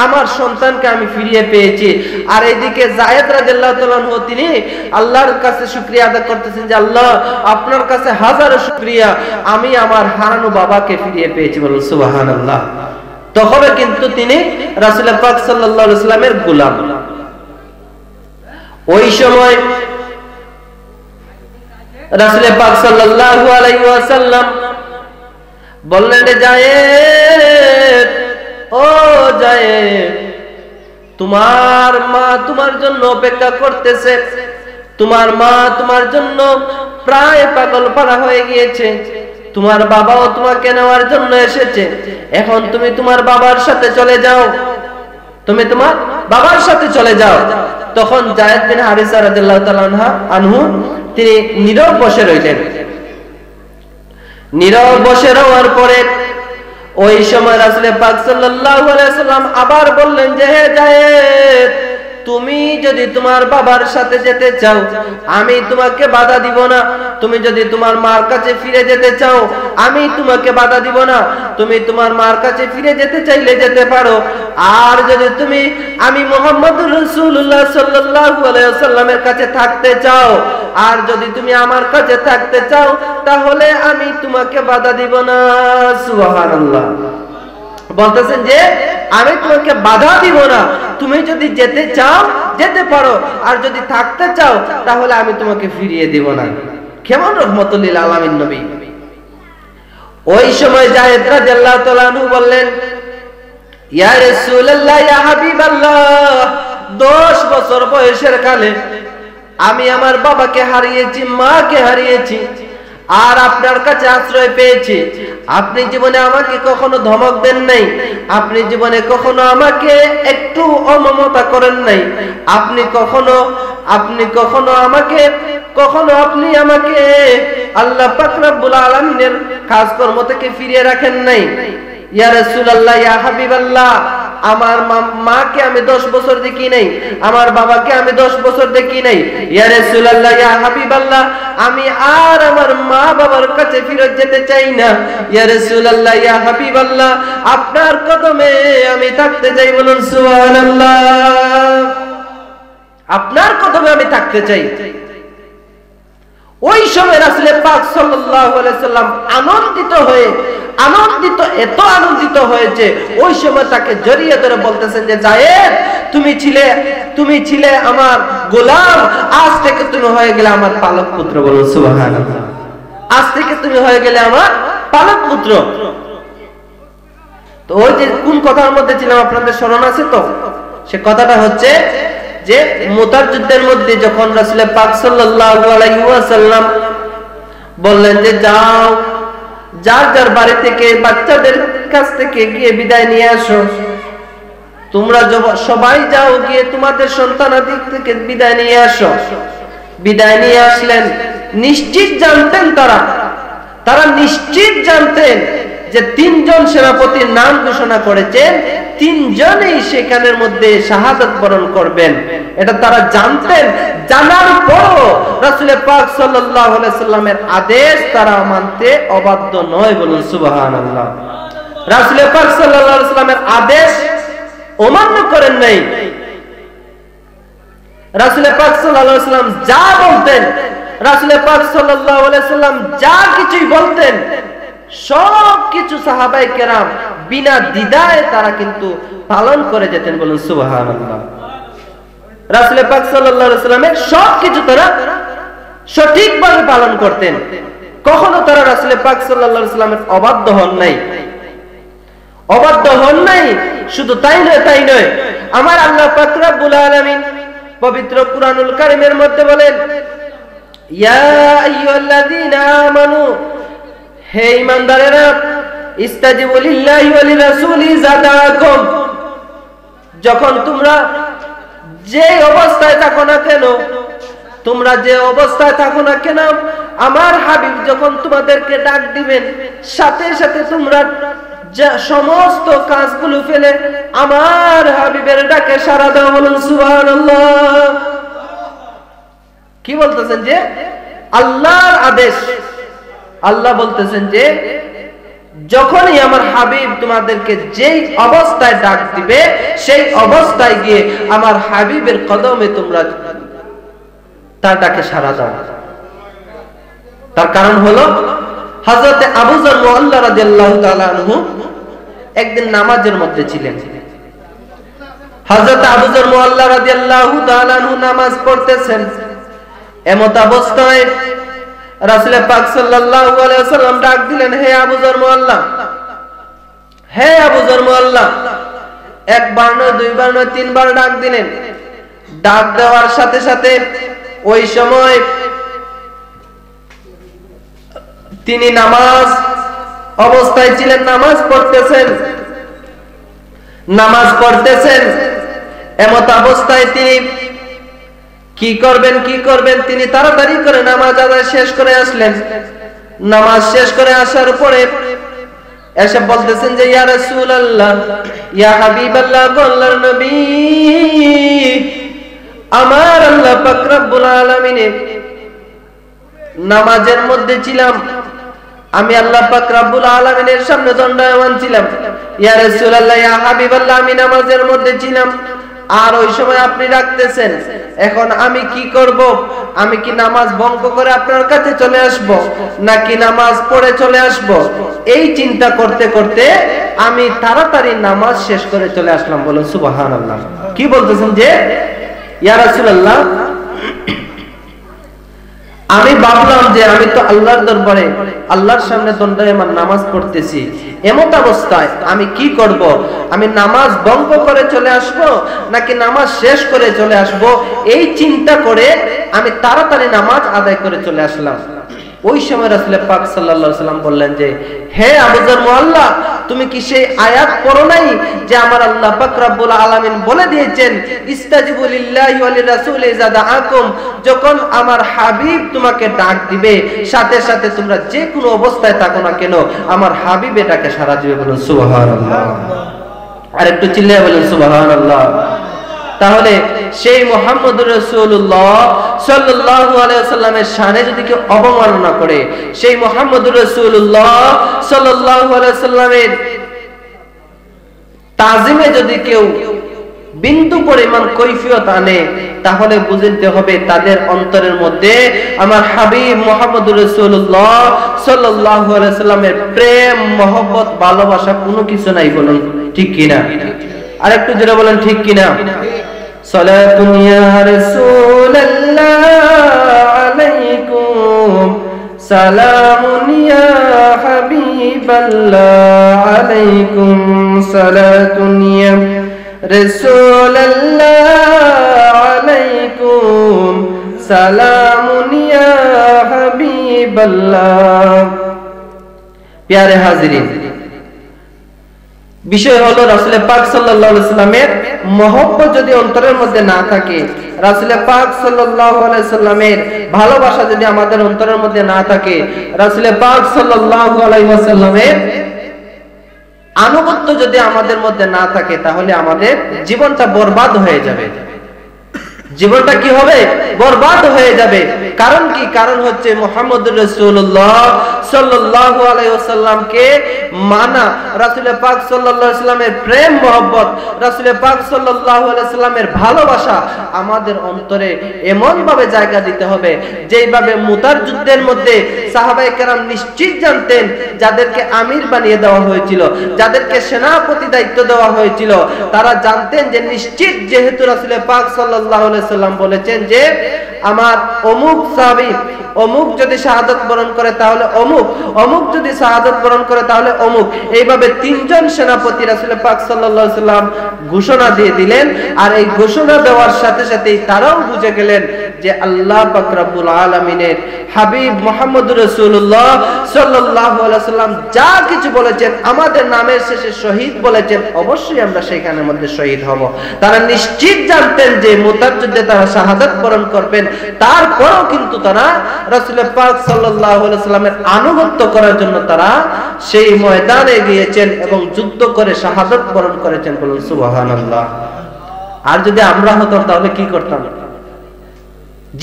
আমার সন্তানকে আমি ফিরিয়ে পেয়েছি। আর এইদিকে যায়েদ রাদিয়াল্লাহু তাআলা আনহু তিনি আল্লাহর কাছে শুকরিয়া আদায় করতেছেন যে আল্লাহ, আপনার কাছে হাজারো শুকরিয়া, আমি আমার হারানো বাবাকে ফিরিয়ে পেয়েছি। বলুন সুবহানাল্লাহ। তখন কিন্তু তিনি রাসূল পাক সাল্লাল্লাহু আলাইহি ওয়াসাল্লামের গোলাম। ওই সময় রাসূল পাক সাল্লাল্লাহু আলাইহি ওয়াসাল্লাম বললেন যে যায়েদ, ও যায়েদ, তোমার মা তোমার জন্য অপেক্ষা করতেছে, তোমার মা তোমার জন্য প্রায় পাগল পারা হয়ে গিয়েছে, তোমার বাবাও তোমাকে নেওয়ার জন্য এসেছে, এখন তুমি তোমার বাবার সাথে চলে যাও, তুমি তোমার বাবার সাথে চলে যাও। তখন যায়েদ বিন হারিসা রাদিয়াল্লাহু তাআলা আনহু তিনি নীরব বসে রইলেন। নীরব বসে রওয়ার পরে ওই সময় রাসূল পাক সাল্লাল্লাহু আলাইহি ওয়াসাল্লাম আবার বললেন যে হে যায়েদ, তুমি যদি তোমার বাবার সাথে যেতে চাও আমি তোমাকে বাধা দিব না, তুমি যদি তোমার মার কাছে ফিরে যেতে চাও আমি তোমাকে বাধা দিব না, তুমি তোমার মার কাছে ফিরে যেতে চাইলে যেতে পারো। আর যদি তুমি আমি মুহাম্মদুর রাসূলুল্লাহ সাল্লাল্লাহু আলাইহি ওয়াসাল্লামের কাছে থাকতে চাও, আর যদি তুমি আমার কাছে থাকতে চাও, তাহলে আমি তোমাকে বাধা দিব না। সুবহানাল্লাহ। বলতেছেন যে আমি তোমাকে বাধা দিব না, তুমি যদি যেতে চাও যেতে পারো, আর যদি থাকতে চাও তাহলে আমি তোমাকে ফিরিয়ে দিব না। কেমন রহমতুল লিল আলামিন নবী। ওই সময় যায়েদ রাদিয়াল্লাহু তাআলা আনহু বললেন, ইয়া রাসূলুল্লাহ, ইয়া হাবিবাল্লাহ, 10 বছর বয়সের কালে আমি আমার বাবাকে হারিয়েছি, মাকে হারিয়েছি, আর আপনার কাছে আশ্রয় পেয়েছি। আপনি জীবনে আমাকে কখনো ধমক দেন নাই, আপনি জীবনে কখনো আমাকে একটু অমমতা করেন নাই, আপনি কখনো আমাকে আল্লাহ পাক রব্বুল আলামিনের কাজকর্ম থেকে ফিরিয়ে রাখেন নাই। ইয়া রাসূলুল্লাহ, ইয়া হাবিবাল্লাহ, আমার মাকে আমি 10 বছর দেখি নাই, আমার বাবাকে আমি 10 বছর দেখি নাই। ইয়া রাসূলুল্লাহ, ইয়া হাবিবাল্লাহ, আমি আর আমার মা বাবার কাছে ফিরে যেতে চাই না। ইয়া রাসূলুল্লাহ, ইয়া হাবিবাল্লাহ, আপনার কদমে আমি থাকতে চাই। বলুন সুবহানাল্লাহ। আপনার কদমে আমি থাকতে চাই। ওই সময় রাসূল পাক সাল্লাল্লাহু আলাইহি সাল্লাম এত আনন্দিত হয়েছে, ওই সময় তাকে জড়িয়ে ধরে বলতেছেন যে, যায়েদ, তুমি ছিলে আমার গোলাম, আজ থেকে তুমি হয়ে গেলে আমার পালক পুত্র। বলুন সুবহানাল্লাহ। আজ থেকে তুমি হয়ে গেলে আমার পালক পুত্র। তো ওই যে কোন কথার মধ্যে ছিলাম আপনাদের স্মরণ আছে তো? সে কথাটা হচ্ছে যে মুতার যুদ্ধের মধ্যে যখন রাসূল পাক সাল্লাল্লাহু আলাইহি ওয়াসাল্লাম বললেন যে, যাও, যার যার বাড়ি থেকে বাচ্চাদের কাছ থেকে গিয়ে বিদায় নিয়ে আসো, তোমরা সবাই যাও, গিয়ে তোমাদের সন্তানাদি থেকে বিদায় নিয়ে আসো। বিদায় নিয়ে আসলেন। নিশ্চিত জানতেন তারা নিশ্চিত জানতেন যে 3 জন সেনাপতির নাম ঘোষণা করেছেন, 3 জনেই সেখানের মধ্যে শাহাদাত বরণ করবেন। এটা তারা জানতেন। জানার পরও রাসূল পাক সাল্লাল্লাহু আলাইহি সাল্লামের আদেশ তারা মানতে অবাধ্য নয়। বলুন সুবহানাল্লাহ। রাসূল পাক সাল্লাল্লাহু আলাইহি সাল্লামের আদেশ অমান্য করেন নাই। রাসূল পাক সাল্লাল্লাহু আলাইহি সাল্লাম যা বলতেন, রাসূল পাক সাল্লাল্লাহু আলাইহি সাল্লাম যা কিছুই বলতেন, সব কিছু সাহাবায়ে কেরাম বিনা দ্বিধায় তারা কিন্তু পালন করে যেতেন। বলুন সুবহানাল্লাহ। রাসূল পাক সাল্লাল্লাহু আলাইহি সাল্লামের সব কিছু তারা সঠিকভাবে পালন করতেন। কখনো তারা রাসূল পাক সাল্লাল্লাহু আলাইহি সাল্লামের অবাধ্য হন নাই। শুধু তাই নয়, আমার আল্লাহ পাক রব্বুল আলামিন পবিত্র কুরআনুল কারীমের মধ্যে বলেন, ইয়া আইয়ুহাল্লাযীনা আমানু, হে ঈমানদারেরা, ইস্তাজিবু লিল্লাহি ওয়া লিরাসূলি ইযা দাআকুম, যখন তোমরা যে অবস্থায় থাকো না কেন, আমার হাবিব যখন তোমাদেরকে ডাক দিবেন, সাথে সাথে তোমরা সমস্ত কাজগুলো ফেলে আমার হাবিবের ডাকে সাড়া দাও। বলুন সুবহানাল্লাহ। কি বলতেছেন? যে আল্লাহর আদেশ। আল্লাহ বলতেছেন যে যখনই আমার হাবিব তোমাদেরকে যেই অবস্থায় ডাক দিবে, সেই অবস্থায় গিয়ে আমার হাবিবের কদমে তোমরা তার ডাকে সাড়া দাও। তার কারণ হলো, হযরত আবু যর মুআল্লা রাদিয়াল্লাহু তাআলা আনহু একদিন নামাজের মধ্যে ছিলেন। হযরত আবু যর মুআল্লা রাদিয়াল্লাহু তাআলা আনহু নামাজ পড়তেছেন। এমত অবস্থায় রাসূল পাক সাল্লাল্লাহু আলাইহি ওয়াসাল্লাম ডাক দিলেন, হে আবু যর মুআল্লা, হে আবু যর মুআল্লা। একবার নয়, দুইবার নয়, 3 বার ডাক দিলেন। ডাক দেওয়ার সাথে সাথে ওই সময় তিনি নামাজ অবস্থায় ছিলেন, নামাজ পড়তেছেন। এমত অবস্থায় তিনি কি করবেন তিনি তাড়াতাড়ি করে নামাজ আদায় শেষ করে আসলেন। নামাজ শেষ করে আসার পরে এসে বলতেছেন যে, ইয়া রাসূলুল্লাহ, ইয়া হাবিবাল্লাহ, আল্লাহর নবী, আমার আল্লাহ পাক রব্বুল আলামিন নামাজের মধ্যে ছিলাম, আমি আল্লাহ পাক রব্বুল আলামিনের সামনে দণ্ডায়মান ছিলাম। ইয়া রাসূলুল্লাহ, ইয়া হাবিবাল্লাহ, আমি নামাজের মধ্যে ছিলাম, আর ওই সময় আপনি ডাকতেছেন। এখন আমি কি করব? আমি কি নামাজ ভঙ্গ করে আপনার কাছে চলে আসব, নাকি নামাজ পড়ে চলে আসব? এই চিন্তা করতে করতে আমি তাড়াতাড়ি নামাজ শেষ করে চলে আসলাম। বলুন সুবহানাল্লাহ। কি বলতেছেন? যে ইয়া রাসূলুল্লাহ, আমি ভাবলাম যে আমি তো আল্লাহর দরবারে আল্লাহর সামনে দণ্ডায়মান নামাজ পড়তেছি, এমত অবস্থায় আমি কি করব? আমি নামাজ ভঙ্গ করে চলে আসব নাকি নামাজ শেষ করে চলে আসব? এই চিন্তা করে আমি তাড়াতাড়ি নামাজ আদায় করে চলে আসলাম। ওই সময় রাসূল পাক সাল্লাল্লাহু আলাইহি ওয়াসাল্লাম বললেন যে, হে আবু যর মুআল্লা, তুমি কি সেই আয়াত পড়ো নাই যে আমার আল্লাহ পাক রব্বুল আলামিন বলে দিয়েছেন, ইস্তাজিবু লিল্লাহি ওয়া লিরাসূলি ইযা দাআকুম, যখন আমার হাবিব তোমাকে ডাক দিবে সাথে সাথে তোমরা যে কোনো অবস্থায় থাকো না কেন আমার হাবিব এটাকে সাড়া দিবে। বলুন সুবহানাল্লাহ। আর একটু চিল্লায়ে বলুন সুবহানাল্লাহ। তাহলে সেই মুহাম্মদুর রাসূলুল্লাহ সাল্লাল্লাহু আলাইহি ওয়াসাল্লামের শানে যদি কেউ অবমাননা করে, সেই মুহাম্মদুর রাসূলুল্লাহ সাল্লাল্লাহু আলাইহি ওয়াসাল্লামের তাজিমে যদি কেউ বিন্দু পরিমাণ কৈফিয়ত আনে, তাহলে বুঝতে হবে তাদের অন্তরের মধ্যে আমার হাবিব মুহাম্মদুর রাসূলুল্লাহ সাল্লাল্লাহু আলাইহি ওয়াসাল্লামের প্রেম, মহব্বত, ভালোবাসা কোনো কিছু নাই। বলুন ঠিক কিনা? আর একটু জোরে বলেন ঠিক কিনা? সালাতুন ইয়া রাসূলুল্লাহ আলাইকুম, সালামুন ইয়া হাবিবাল্লাহ আলাইকুম, সালাতুন ইয়া রাসূলুল্লাহ আলাইকুম, সালামুন ইয়া হাবিবাল্লাহ। প্যারে হাজিরিন, বিষয় হলো রাসূল পাক সাল্লাল্লাহু আলাইহি ওয়াসাল্লামের মহব্বত যদি অন্তরের মধ্যে না থাকে, রাসূল পাক সাল্লাল্লাহু আলাইহি ওয়াসাল্লামের ভালোবাসা যদি আমাদের অন্তরের মধ্যে না থাকে, রাসূল পাক সাল্লাল্লাহু আলাইহি ওয়াসাল্লামের আনুগত্য যদি আমাদের মধ্যে না থাকে, তাহলে আমাদের জীবনটা বরবাদ হয়ে যাবে। জীবনটা কি হবে? বরবাদ হয়ে যাবে। কারণ কি? কারণ হচ্ছে মুহাম্মদুর রাসূলুল্লাহ সাল্লাল্লাহু আলাইহি ওয়াসাল্লামকে মানা, রাসূল পাক সাল্লাল্লাহু আলাইহি ওয়াসাল্লামের প্রেম মহব্বত, রাসূল পাক সাল্লাল্লাহু আলাইহি ওয়াসাল্লামের ভালোবাসা আমাদের অন্তরে এমন ভাবে জায়গা দিতে হবে যেইভাবে মুতার যুদ্ধের মধ্যে সাহাবায়ে কেরাম নিশ্চিত জানতেন, যাদেরকে আমির বানিয়ে দেওয়া হয়েছিল, যাদেরকে সেনাপতি দায়িত্ব দেওয়া হয়েছিল, তারা জানতেন যে নিশ্চিত যেহেতু রাসূল পাক সাল্লাল্লাহু আলাইহি ওয়াসাল্লাম বলেছেন যে আমার অমুক সাহাবী অমুক যদি শাহাদাত বরণ করে তাহলে অমুক, অমুক যদি শাহাদাত বরণ করে তাহলে অমুক, এইভাবে তিনজন সেনাপতি রাসূল পাক সাল্লাল্লাহু আলাইহি ওয়াসাল্লাম ঘোষণা দিয়ে দিলেন। আর এই ঘোষণা দেওয়ার সাথে সাথেই তারাও বুঝে গেলেন যে আল্লাহ পাক রব্বুল আলামিনের হাবিব মুহাম্মদুর রাসূলুল্লাহ সাল্লাল্লাহু আলাইহি ওয়াসাল্লাম যা কিছু বলেছেন, আমাদের নামের শেষে শহীদ বলেছেন, অবশ্যই আমরা সেখানের মধ্যে শহীদ হব। তারা নিশ্চিত জানতেন যে মুতার যুদ্ধে তারা শাহাদাত বরণ করবেন, তারপরও কিন্তু তারা রাসূল পাক সাল্লাল্লাহু আলাইহি ওয়াসাল্লামের আনুগত্য করার জন্য তারা সেই ময়দানে গিয়েছেন এবং যুদ্ধ করে শাহাদাত বরণ করেছেন। বলুন সুবহানাল্লাহ। আর যদি আমরা হতাম তাহলে কি করতাম?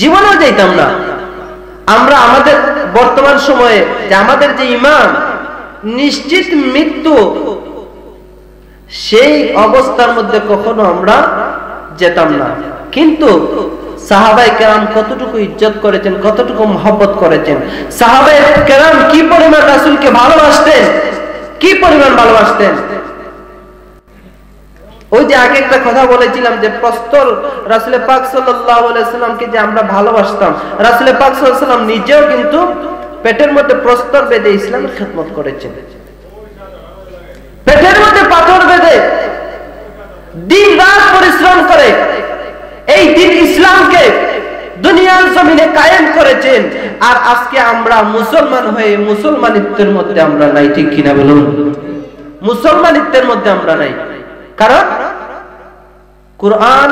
জীবনেও যাইতাম না। আমরা আমাদের বর্তমান সময়ে যে আমাদের যে ঈমান নিশ্চিত মৃত্যু, সেই অবস্থার মধ্যে কখনো আমরা যেতাম না। কিন্তু সাহাবায়ে কেরাম কতটুকু ইজ্জত করেছেন, কতটুকু মহব্বত করেছেন। সাহাবায়ে কেরাম কি পরিমাণ রাসূলকে ভালোবাসতেন, কি পরিমাণ ভালোবাসতেন। ওই যে আগে একটা কথা বলেছিলাম যে প্রস্তর রাসূল পাক সাল্লাল্লাহু আলাইহি ওয়াসাল্লামকে যে আমরা ভালোবাসতাম, রাসূল পাক সাল্লাল্লাহু আলাইহি ওয়াসাল্লাম নিজেও কিন্তু পেটের মধ্যে প্রস্তর বেঁধে ইসলামের খেদমত করেছেন। পেটের মধ্যে পাথর বেঁধে দিন রাত পরিশ্রম করে এই দিন ইসলামকে দুনিয়ার জমিনে কায়েম করেছেন। আর আজকে আমরা মুসলমান হয়ে মুসলমানিত্বের মধ্যে আমরা নাই। ঠিক কিনা বলুন? মুসলমানিত্বের মধ্যে আমরা নাই। কারণ কুরআন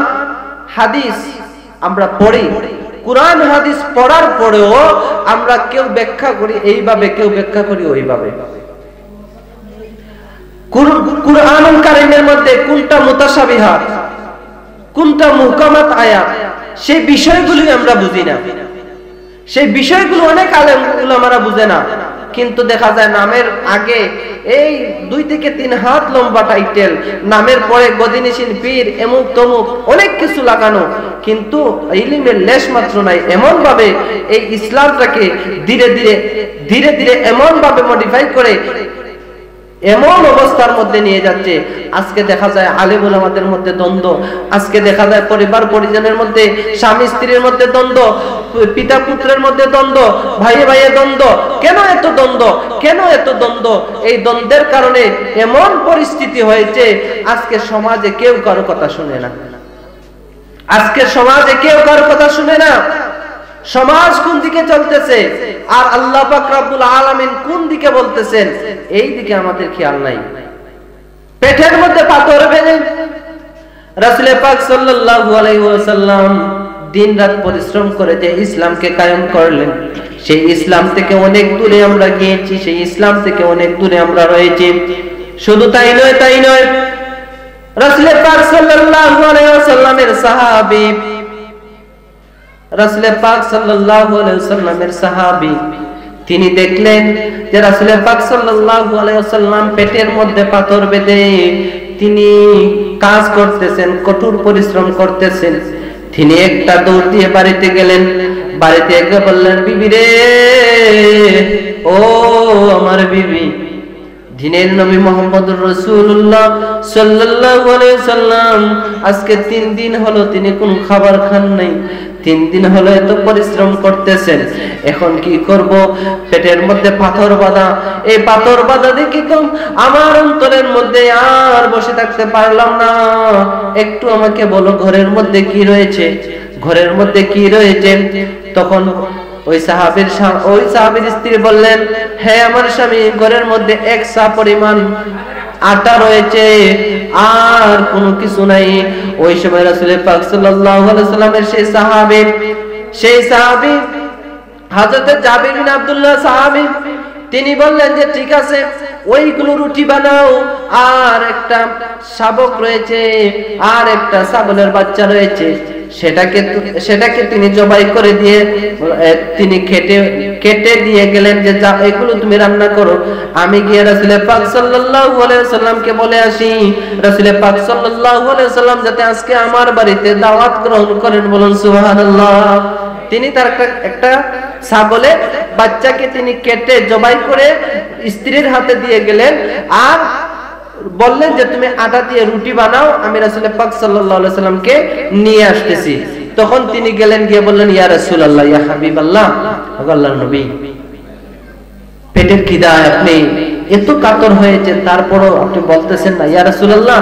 হাদিস আমরা পড়ি, কুরআন হাদিস পড়ার পরেও আমরা কেউ ব্যাখ্যা করি এইভাবে, কেউ ব্যাখ্যা করি ওইভাবে। কুরআনুল কারীমের মধ্যে কোনটা মুতাশাবিহাত, কোনটা মুহকামাত আয়াত, সেই বিষয়গুলো আমরা বুঝি না। সেই বিষয়গুলো অনেক আলেম উলামারা বুঝে না। কিন্তু দেখা যায় নামের আগে এই 2 থেকে 3 হাত লম্বা টাইটেল, নামের পরে গদিনিসিন পীর, এমুক তমুক অনেক কিছু লাগানো, কিন্তু ইলমের লেশ মাত্র নাই। এমন ভাবে এই ইসলামটাকে ধীরে ধীরে এমন ভাবে মডিফাই করে এমন অবস্থার মধ্যে নিয়ে যাচ্ছে। আজকে দেখা যায় আলেম ওলামাদের মধ্যে দ্বন্দ্ব, আজকে দেখা যায় পরিবার পরিজনের মধ্যে, স্বামী স্ত্রীর মধ্যে দ্বন্দ্ব, পিতা পুত্রের মধ্যে দ্বন্দ্ব, ভাই ভাইয়ের দ্বন্দ্ব। কেন এত দ্বন্দ্ব? কেন এত দ্বন্দ্ব? এই দ্বন্দ্বের কারণে এমন পরিস্থিতি হয়েছে আজকে সমাজে কেউ কারো কথা শুনে না। আজকে সমাজে কেউ কারো কথা শুনে না। সমাজ কোন দিকে চলতেছে আর আল্লাহ পাক রব্বুল আলামিন কোন দিকে বলতেছেন, এই দিকে আমাদের খেয়াল নাই। পেটের মধ্যে পাথর বেঁধে রাসূল পাক সাল্লাল্লাহু আলাইহি ওয়াসাল্লাম দিনরাত পরিশ্রম করে যে ইসলামকে কায়েম করলেন, সেই ইসলাম থেকে অনেক দূরে আমরা গিয়েছি, সেই ইসলাম থেকে অনেক দূরে আমরা রয়েছি। শুধু তাই নয়, রাসূল পাক সাল্লাল্লাহু আলাইহি ওয়াসাল্লামের সাহাবী, রাসূল পাক সাল্লাল্লাহু আলাইহি ওয়াসাল্লামের সাহাবী, তিনি দেখলেন যে রাসূল পাক সাল্লাল্লাহু আলাইহি ওয়াসাল্লাম পেটের মধ্যে পাথর বেঁধে তিনি কাজ করতেছেন, কঠোর পরিশ্রম করতেছেন। তিনি একটা দৌড় দিয়ে বাড়িতে গেলেন। বাড়িতে এসে বললেন, বিবি রে, ও আমার বিবি, দিনের নবী মুহাম্মদুর রাসূলুল্লাহ সাল্লাল্লাহু আলাইহি ওয়াসাল্লাম আজকে 3 দিন হলো তিনি কোনো খাবার খান নাই। 3 দিন হলো এত পরিশ্রম করতেছেন, এখন কি করব? পেটের মধ্যে পাথর বাঁধা। এই পাথর বাঁধা দেখি তো আমার অন্তরের মধ্যে আর বসে থাকতে পারলাম না। একটু আমাকে বলো ঘরের মধ্যে কি রয়েছে, ঘরের মধ্যে কি রয়েছে? তখন ওই সাহাবীর স্ত্রী বললেন, হ্যাঁ আমার স্বামী, ঘরের মধ্যে 1 সা পরিমাণ আটা রয়েছে, আর কোনো কিছু নাই। ওই সময় রাসূল পাক সাল্লাল্লাহু আলাইহি ওয়াসাল্লামের সেই সাহাবী হযরত জাবির বিন আব্দুল্লাহ সাহাবী, তিনি বললেন যে ঠিক আছে, ওইগুলো রুটি বানাও, আর একটা শাবক রয়েছে, আর একটা ছাগলের বাচ্চা রয়েছে, সেটাকে তিনি জবাই করে দিয়ে তিনি কেটে দিয়ে গেলেন যে যা, এগুলো তুমি রান্না করো, আমি গিয়ে রাসূল পাক সাল্লাল্লাহু আলাইহি ওয়াসাল্লামকে বলে আসি, রাসূল পাক সাল্লাল্লাহু আলাইহি ওয়াসাল্লাম যাতে আজকে আমার বাড়িতে দাওয়াত গ্রহণ করেন। বলুন সুবহানাল্লাহ। তিনি তার একটা ছাগলের বাচ্চাকে তিনি কেটে জবাই করে স্ত্রীর হাতে দিয়ে গেলেন, আর বললেন যে তুমি আটা দিয়ে রুটি বানাও, আমি রাসূল পাক সাল্লাল্লাহু আলাইহি ওয়াসাল্লামকে নিয়ে আসতেছি। তখন তিনি গেলেন, গিয়ে বললেন, ইয়া রাসূলুল্লাহ, ইয়া হাবিবাল্লাহ, আল্লাহর নবী, পেটের খিদায় আপনি এত কাতর হয়েছে, তারপরও আপনি বলতেছেন না, ইয়া রাসূলুল্লাহ,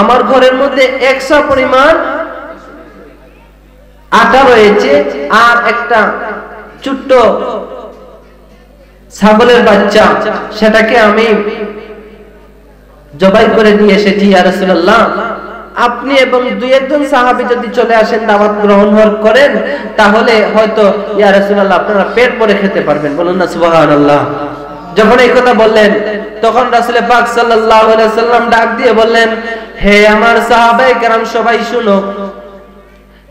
আমার ঘরের মধ্যে 1 সা পরিমাণ আটা রয়েছে, আর একটা ছোট্ট ছাগলের বাচ্চা, সেটাকে আমি জবাই করে নিয়ে এসেছি। ইয়া রাসূলুল্লাহ, আপনি এবং 2-1 সাহাবী যদি চলে আসেন, দাওয়াত গ্রহণ করেন, তাহলে হয়তো ইয়া রাসূলুল্লাহ আপনারা পেট ভরে খেতে পারবেন। বলুন না সুবহানাল্লাহ। যখন এই কথা বললেন, তখন রাসূল পাক সাল্লাল্লাহু আলাইহি ওয়াসাল্লাম ডাক দিয়ে বললেন, হে আমার সাহাবায়ে কেরাম সবাই শুনো,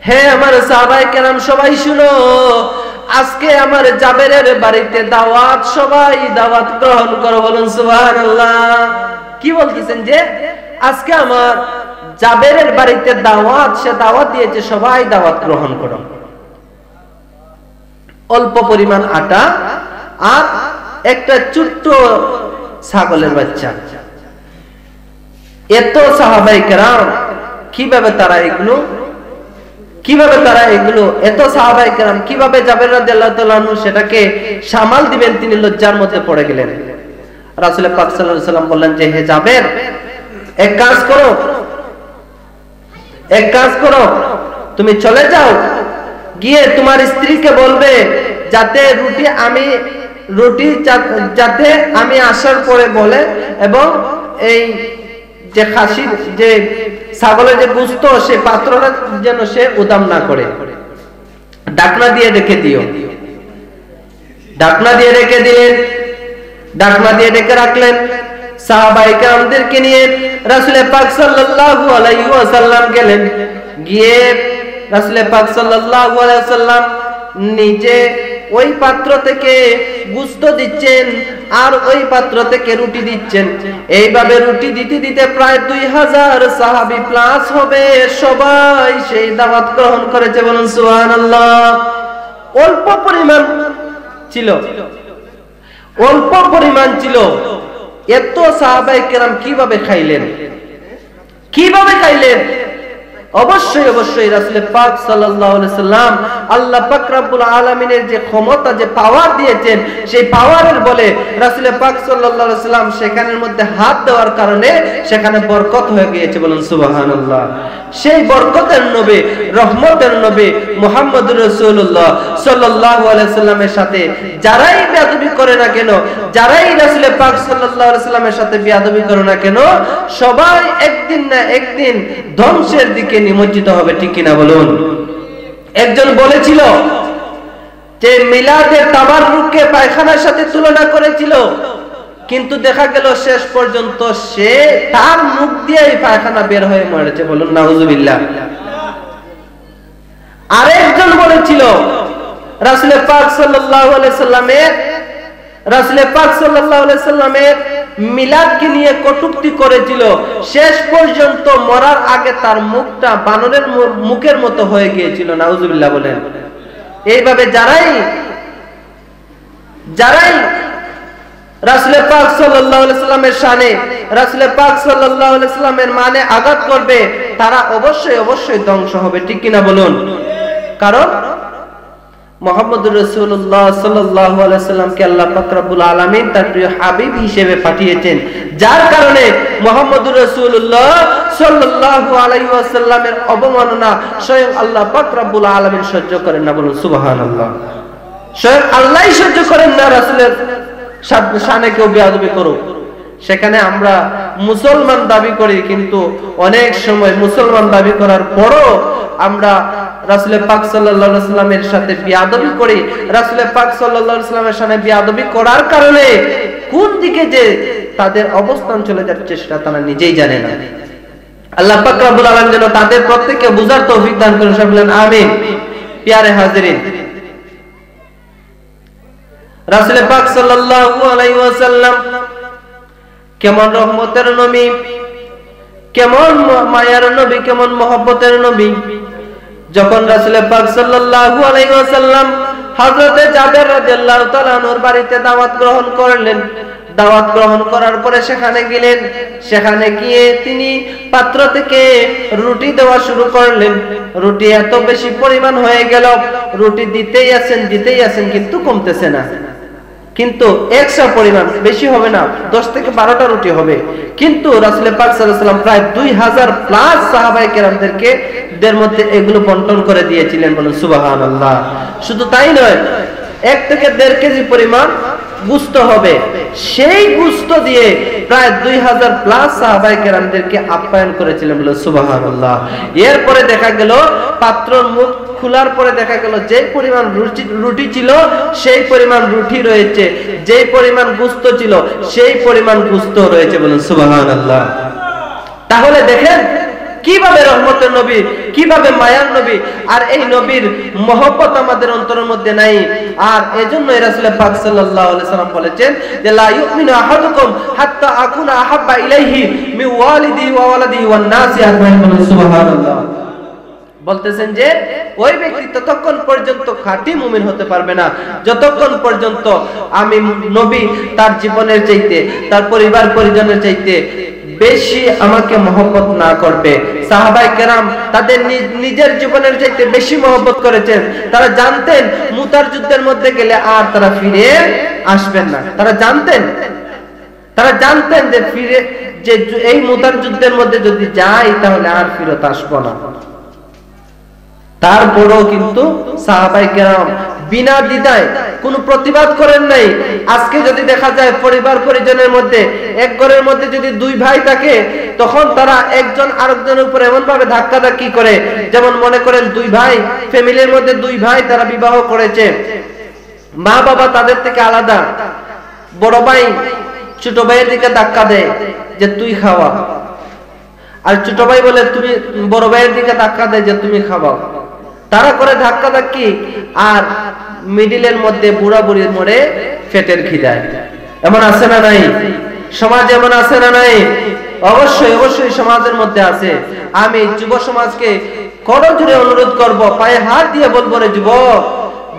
হে আমার সাহাবায়ে কেরাম সবাই শুনো, আজকে আমার জাবেরের বাড়িতে দাওয়াত, সবাই দাওয়াত গ্রহণ করো। বলুন সুবহানাল্লাহ। কি বলতেছেন যে আজকে আমার জাবেরের বাড়িতে দাওয়াত, সে দাওয়াত দিয়েছে, সবাই দাওয়াত গ্রহণ করো। অল্প পরিমাণ আটা আর একটা ছোট্ট ছাগলের বাচ্চা। এত সাহাবায়ে কেরাম কিভাবে তারা এগুলো এত সাহাবায়ে কেরাম কিভাবে জাবের রাদিয়াল্লাহু তাআলা আনহু সেটাকে সামাল দিবেন? তিনি লজ্জার মধ্যে পড়ে গেলেন। রাসূল পাক সাল্লাল্লাহু আলাইহি ওয়াসাল্লাম বললেন যে, হে জাবের, এক কাজ করো, তুমি চলে যাও, গিয়ে তোমার স্ত্রীকে বলবে যাতে যাতে আমি আসার পরে বলে, এবং এই যে খাসির যে ছাগলের যে গোশত, সে পাত্রটা যেন সে উদাম না করে, ঢাকনা দিয়ে রেখে দিও। ঢাকনা দিয়ে রেখে দিলেন, ঢাকনা দিয়ে ঢেকে রাখলেন। সাহাবায়ে কেরামদেরকে নিয়ে রাসূল পাক সাল্লাল্লাহু আলাইহি ওয়াসাল্লাম গেলেন। গিয়ে রাসূল পাক সাল্লাল্লাহু আলাইহি ওয়াসাল্লাম নিজে ওই পাত্র থেকে গোশত দিচ্ছেন, আর ওই পাত্র থেকে রুটি দিচ্ছেন। এইভাবে রুটি দিতে দিতে প্রায় 2000 সাহাবী প্লাস হবে, সবাই সেই দাওয়াত গ্রহণ করেছে। বলুন সুবহানাল্লাহ। অল্প পরিমাণ ছিল, এত সাহাবায়ে কেরাম কিভাবে খাইলেন, কিভাবে খাইলেন? অবশ্যই অবশ্যই রাসূল পাক সাল্লাল্লাহু আলাইহি সাল্লাম আল্লাহ পাক রব্বুল আলামিনের যে ক্ষমতা, যে পাওয়ার দিয়েছেন, সেই পাওয়ারের বলে রাসূল পাক সাল্লাল্লাহু আলাইহি সাল্লাম সেখানের মধ্যে হাত দেওয়ার কারণে সেখানে বরকত হয়ে গিয়েছে। বলুন সুবহানাল্লাহ। সেই বরকতের নবী, রহমতের নবী মুহাম্মদুর রাসূলুল্লাহ সাল্লাল্লাহু আলাইহি সাল্লামের সাথে যারাই বেয়াদবি করে না কেন, যারাই রাসূল পাক সাল্লাল্লাহু আলাইহি সাল্লামের সাথে বেয়াদবি করে না কেন, সবাই একদিন না একদিন ধ্বংসের দিকে নিমজ্জিত হবে, ঠিক কিনা বলুন? একজন বলেছিল যে মিলাদে তাবাররুককে পায়খানার সাথে তুলনা করেছিল, কিন্তু দেখা গেল শেষ পর্যন্ত সে তার মুখ দিয়েই পায়খানা বের হয়ে মরেছে। বলুন নাউজুবিল্লাহ। আরেকজন বলেছিল রাসূল পাক সাল্লাল্লাহু আলাইহি সাল্লামের মিলাদকে নিয়ে কটূক্তি করেছিল, শেষ পর্যন্ত মরার আগে তার মুখটা বানরের মুখের মতো হয়ে গিয়েছিল। নাউজুবিল্লাহ বলেন। এইভাবে যারাই রাসূল পাক সাল্লাল্লাহু আলাইহি সাল্লামের শানে, রাসূল পাক সাল্লাল্লাহু আলাইহি সাল্লামের মানে আঘাত করবে, তারা অবশ্যই অবশ্যই ধ্বংস হবে, ঠিক কিনা বলুন? কারণ মুহাম্মদুর রাসূলুল্লাহ সাল্লাল্লাহু আলাইহি সাল্লামকে আল্লাহ পাক রব্বুল আলামিন তার প্রিয় হাবিব হিসেবে পাঠিয়েছেন, যার কারণে মুহাম্মদুর রাসূলুল্লাহ সাল্লাল্লাহু আলাইহি ওয়াসাল্লামের অবমাননা স্বয়ং আল্লাহ পাক রব্বুল আলামিন সহ্য করেন না। বলুন সুবহানাল্লাহ। স্বয়ং আল্লাহই সহ্য করেন না রাসূলের শানে কেউ বেয়াদবি করুক। সেখানে আমরা মুসলমান দাবি করি, কিন্তু অনেক সময় মুসলমান দাবি করার পরও আমরা রাসূল পাক সাল্লাল্লাহু আলাইহি ওয়াসাল্লামের সাথে বেয়াদবি করি। রাসূল পাক সাল্লাল্লাহু আলাইহি ওয়াসাল্লামের সাথে বেয়াদবি করার কারণে কোন দিকে যে তাদের অবস্থান চলে যাচ্ছে সেটা তারা নিজেই জানে না। আল্লাহ পাক রব্বুল আলামিন যেন তাদের প্রত্যেককে বুঝার তৌফিক দান করেন, সবাই বলেন আমিন। প্রিয় হাজিরিন, রাসূল পাক সাল্লাল্লাহু আলাইহি ওয়াসাল্লাম কেমন রহমতের নবী, কেমন মায়ার নবী, কেমন মহব্বতের নবী। যখন রাসূল পাক সাল্লাল্লাহু আলাইহি ওয়াসাল্লাম হযরতে জাবের রাদিয়াল্লাহু তাআলা আনহুর বাড়িতে দাওয়াত গ্রহণ করলেন, দাওয়াত গ্রহণ করার পরে সেখানে গেলেন, সেখানে গিয়ে তিনি পাত্র থেকে রুটি দেওয়া শুরু করলেন। রুটি এত বেশি পরিমাণ হয়ে গেল, রুটি দিতেই আছেন কিন্তু কমতেছে না। কিন্তু 100 পরিমাণ, বেশি হবে না, 10 থেকে 12টা রুটি হবে। কিন্তু রাসূল পাক সাল্লাল্লাহু আলাইহি ওয়াসাল্লাম প্রায় 2000 প্লাস সাহাবায়ে কেরামদেরকে দের মধ্যে এগুলো বন্টন করে দিয়েছিলেন। বলুন সুবহানাল্লাহ। শুধু তাই নয়, 1 থেকে 1.5 কেজি পরিমাণ গোশত হবে, সেই গোশত দিয়ে প্রায় 2000 প্লাস সাহাবায়ে কেরামদেরকে আপ্যায়ন করেছিলেন। বলুন সুবহানাল্লাহ। এরপরে দেখা গেল পাত্রর মুখ খোলার পরে দেখা গেল যে পরিমাণ রুটি ছিল সেই পরিমাণ রুটি রয়েছে, যে পরিমাণ গোশত ছিল সেই পরিমাণ গোশত রয়েছে। বলুন সুবহানাল্লাহ। তাহলে দেখেন কিভাবে রহমতের নবী, কিভাবে মায়ার নবী, আর এই নবীর মহব্বত আমাদের অন্তরের মধ্যে নাই। আর এজন্য রাসূল পাক সাল্লাল্লাহু আলাইহি সাল্লাম বলেছেন যে লা ইউমিনু আহাদুকুম হাত্তা আকুনা আহাব্বা ইলাইহি মিন ওয়ালিদিহি ওয়া ওয়ালাদিহি ওয়ান নাসি আজমাইন। সুবহানাল্লাহ। বলতেছেন যে ওই ব্যক্তি ততক্ষণ পর্যন্ত খাঁটি মুমিন হতে পারবে না যতক্ষণ পর্যন্ত আমি নবী তার জীবনের চাইতে, তার পরিবার পরিজনের চাইতে বেশি আমাকে মহব্বত না করবে। সাহাবায়ে কেরাম তাদের নিজের জীবনের চাইতে বেশি মহব্বত করেছেন। তারা জানতেন মুতার যুদ্ধের মধ্যে গেলে আর তারা ফিরে আসবেন না। তারা জানতেন যে ফিরে যে এই মুতার যুদ্ধের মধ্যে যদি যাই তাহলে আর ফিরত আসবো না। তারপরেও কিন্তু সাহাবায়ে কেরাম বিনা দ্বিধায় কোনো প্রতিবাদ করেন নাই। আজকে যদি দেখা যায় পরিবার পরিজনের মধ্যে, এক ঘরের মধ্যে যদি 2 ভাই থাকে, তখন তারা একজন আরেকজনের উপর এমন ভাবে ধাক্কাধাক্কি করে, যেমন মনে করেন 2 ভাই, ফ্যামিলির মধ্যে 2 ভাই তারা বিবাহ করেছে, মা বাবা তাদের থেকে আলাদা, বড় ভাই ছোট ভাইয়ের দিকে ধাক্কা দেয় যে তুই খাওয়া, আর ছোট ভাই বলে তুমি, বড় ভাইয়ের দিকে ধাক্কা দেয় যে তুমি খাওয়াও। তারা করে ধাক্কা ধাক্কি, আর মিডিলের মধ্যে বুড়া বুড়ির মরে পেটের খিদায়। এমন আছে না নাই? সমাজ এমন আছে না নাই? অবশ্যই অবশ্যই সমাজের মধ্যে আছে। আমি যুব সমাজকে করজোরে অনুরোধ করব, পায়ে হাত দিয়ে বলবো, রে যুবক,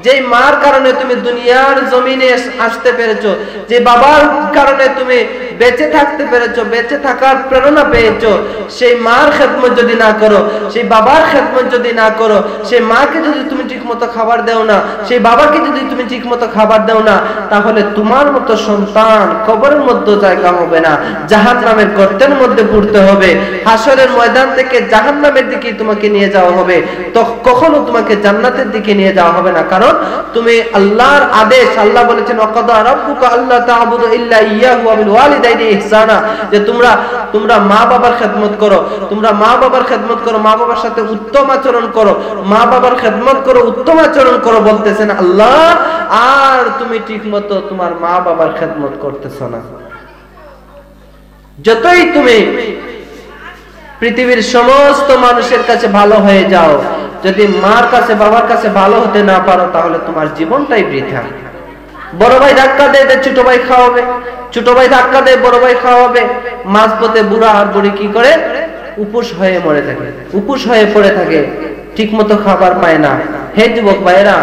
যে মার কারণে তুমি দুনিয়ার জমিনে আসতে পেরেছো, যে বাবার কারণে তুমি বেঁচে থাকতে পেরেছো, বেঁচে থাকার প্রেরণা পেয়েছো, সেই মার খেদমত যদি না করো, সেই বাবার খেদমত যদি না করো, সেই মাকে যদি তুমি ঠিকমতো খাবার দাও না, সেই বাবাকে যদি তুমি ঠিকমতো খাবার দাও না, তাহলে তোমার মতো সন্তান কবরের মধ্যে জায়গা হবে না, জাহান্নামের গর্তের মধ্যে পড়তে হবে। হাসরের ময়দান থেকে জাহান্নামের দিকে তোমাকে নিয়ে যাওয়া হবে, তো কখনো তোমাকে জান্নাতের দিকে নিয়ে যাওয়া হবে না। কারণ তুমি আল্লাহর আদেশ, আল্লাহ বলেছেন ওয়াকাদা রাব্বুকা আল্লা তা'বুদু ইল্লা ইয়্যাহু ওয়া বিল ওয়ালিদাইনি ইহসানা, যে তোমরা মা বাবার খেদমত করো, তোমরা মা বাবার খেদমত করো, মা বাবার সাথে উত্তম আচরণ করো, মা বাবার খেদমত করো, উত্তম আচরণ করো বলতেছেন আল্লাহ। আর তুমি ঠিকমতো তোমার মা বাবার খেদমত করতেছ না। যতই তুমি পৃথিবীর সমস্ত মানুষের কাছে ভালো হয়ে যাও, যদি মার কাছে বাবার কাছে ভালো হতে না পারো, তাহলে তোমার জীবনটাই বৃথা। বড় ভাই ধাক্কা দেয় ছোট ভাই খাওয়াবে, ছোট ভাই ধাক্কা দেয় বড় ভাই খাওয়াবে, মাঝপথে বুড়া আর বুড়ি কি করে? উপোস হয়ে মরে থাকে, উপোস হয়ে পড়ে থাকে, ঠিক মতো খাবার পায় না। হে যুবক ভাইরা,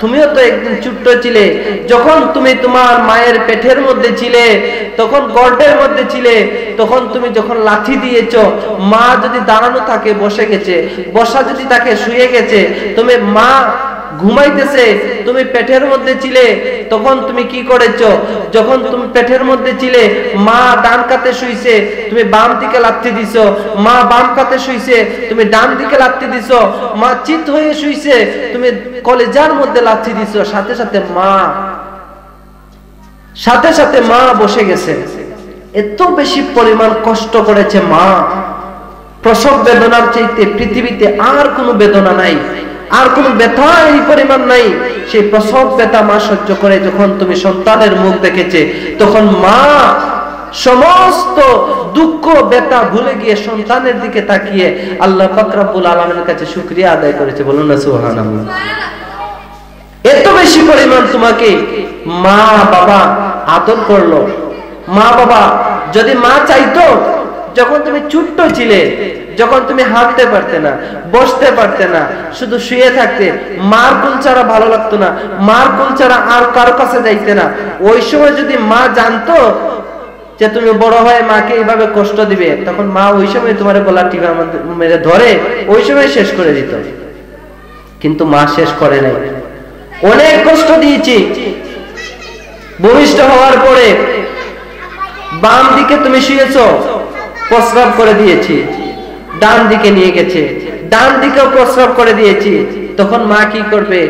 তুমিও তো একদিন ছোট্ট ছিলে, যখন তুমি তোমার মায়ের পেটের মধ্যে ছিলে, তখন গর্ভের মধ্যে ছিলে, তখন তুমি যখন লাঠি দিয়েছো, মা যদি দাঁড়ানো থাকে বসে গেছে, বসা যদি তাকে শুয়ে গেছে, তুমি মা ঘুমাইতেছে, তুমি পেটের মধ্যে ছিলে, তখন তুমি কি করেছো? যখন তুমি পেটের মধ্যে ছিলে, মা ডান কাতে শুইছে, তুমি বাম দিকে লাথি দিছো, মা বাম কাতে শুইছে, তুমি ডান দিকে লাথি দিছো, মা চিত হয়ে শুইছে, তুমি কলেজার মধ্যে লাথি দিছো, সাথে সাথে মা বসে গেছে। এত বেশি পরিমাণ কষ্ট করেছে মা। প্রসব বেদনার চাইতে পৃথিবীতে আর কোনো বেদনা নাই, আর কোন ব্যথা এই পরিমাণ নাই। সেই প্রসব ব্যথা মা সহ্য করে যখন তুমি সন্তানের মুখ দেখেছে, তখন মা সমস্ত দুঃখ ব্যথা ভুলে গিয়ে সন্তানের দিকে তাকিয়ে আল্লাহ পাক রব্বুল আলামিনের কাছে শুকরিয়া আদায় করেছে। বলুন না সুবহানাল্লাহ। এত বেশি পরিমাণ তোমাকে মা বাবা আদর করলো। মা বাবা যদি মা চাইতো, যখন তুমি ছোট্ট ছিলে, যখন তুমি হাঁটতে পারতে না, বসতে পারতে না, শুধু শুয়ে থাকতে, মার কোল ছাড়া ভালো লাগতো না, মার কোল ছাড়া আর কারো কাছে যাইতে না, ওই সময় যদি মা জানতো যে তুমি বড় হয়ে মাকে এইভাবে কষ্ট দিবে, তখন মা ওই সময় তোমার গলা টিপা মেরে ধরে ওই সময় শেষ করে দিত। কিন্তু মা শেষ করে নাই, অনেক কষ্ট দিয়েছি। ভূমিষ্ঠ হওয়ার পরে বাম দিকে তুমি শুয়েছো, প্রস্রাব করে দিয়েছি, ডান দিকে নিয়ে গেছে, ডান দিকেও প্রস্রাব করে দিয়েছি, তখন মা কি করবে?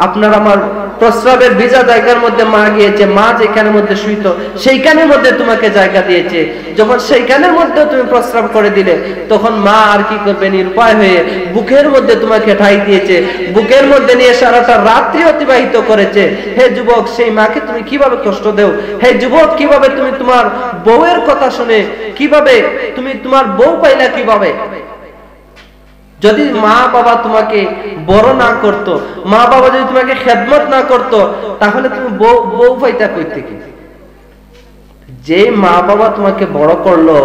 আপনার আমার প্রস্রাবের ভিজা জায়গার মধ্যে মা গিয়েছে, মা যেখানের মধ্যে শুইতো সেইখানের মধ্যে তোমাকে জায়গা দিয়েছে। যখন সেইখানের মধ্যে তুমি প্রস্রাব করে দিলে, তখন মা আর কি করবে? নিরুপায় হয়ে বুকের মধ্যে তোমাকে ঠাই দিয়েছে, বুকের মধ্যে নিয়ে সারাটা রাত্রি অতিবাহিত করেছে। হে যুবক, সেই মাকে তুমি কিভাবে কষ্ট দেও? হে যুবক, কিভাবে তুমি তোমার বউয়ের কথা শুনে, কিভাবে তুমি তোমার বউ পাইলা? কিভাবে? যদি মা বাবা তোমাকে বড় না করত, মা বাবা যদি তোমাকে খেদমত না করত, তাহলে তুমি বউ পাইতা কই থেকে? যে মা বাবা তোমাকে বড় করলো,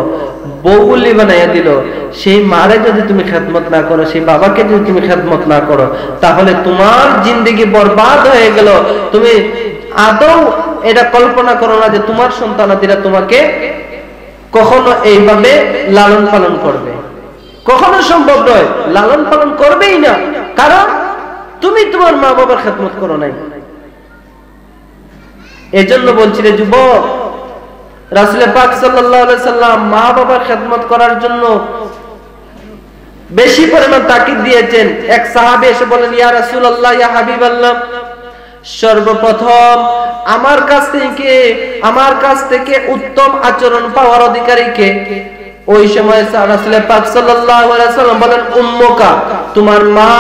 বউলি বানাইয়া দিল, সেই মারে যদি তুমি খেদমত না করো, সেই বাবাকে যদি তুমি খেদমত না করো, তাহলে তোমার জিন্দেগি বরবাদ হয়ে গেল। তুমি আদৌ এটা কল্পনা করো না যে তোমার সন্তানাদিরা তোমাকে কখনো এইভাবে লালন পালন করবে। কখনো সম্ভব নয়, লালন পালন করবেই না, কারণ তুমি তোমার মা বাবার খেদমত করো নাই। এজন্য বলছি রে যুবক, রাসূল পাক সাল্লাল্লাহু আলাইহি সাল্লাম মা বাবার খেদমত করার জন্য বেশি পরিমাণ তাকিদ দিয়েছেন। এক সাহাবী এসে বলেন, ইয়া রাসূলুল্লাহ, ইয়া হাবিবাল্লাহ, সর্বপ্রথম আমার কাছ থেকে উত্তম আচরণ পাওয়ার অধিকারী কে? ওই সময় রাসূল পাক সাল্লাল্লাহু আলাইহি সাল্লাম বলেন, উম্মুকা, তোমার মা।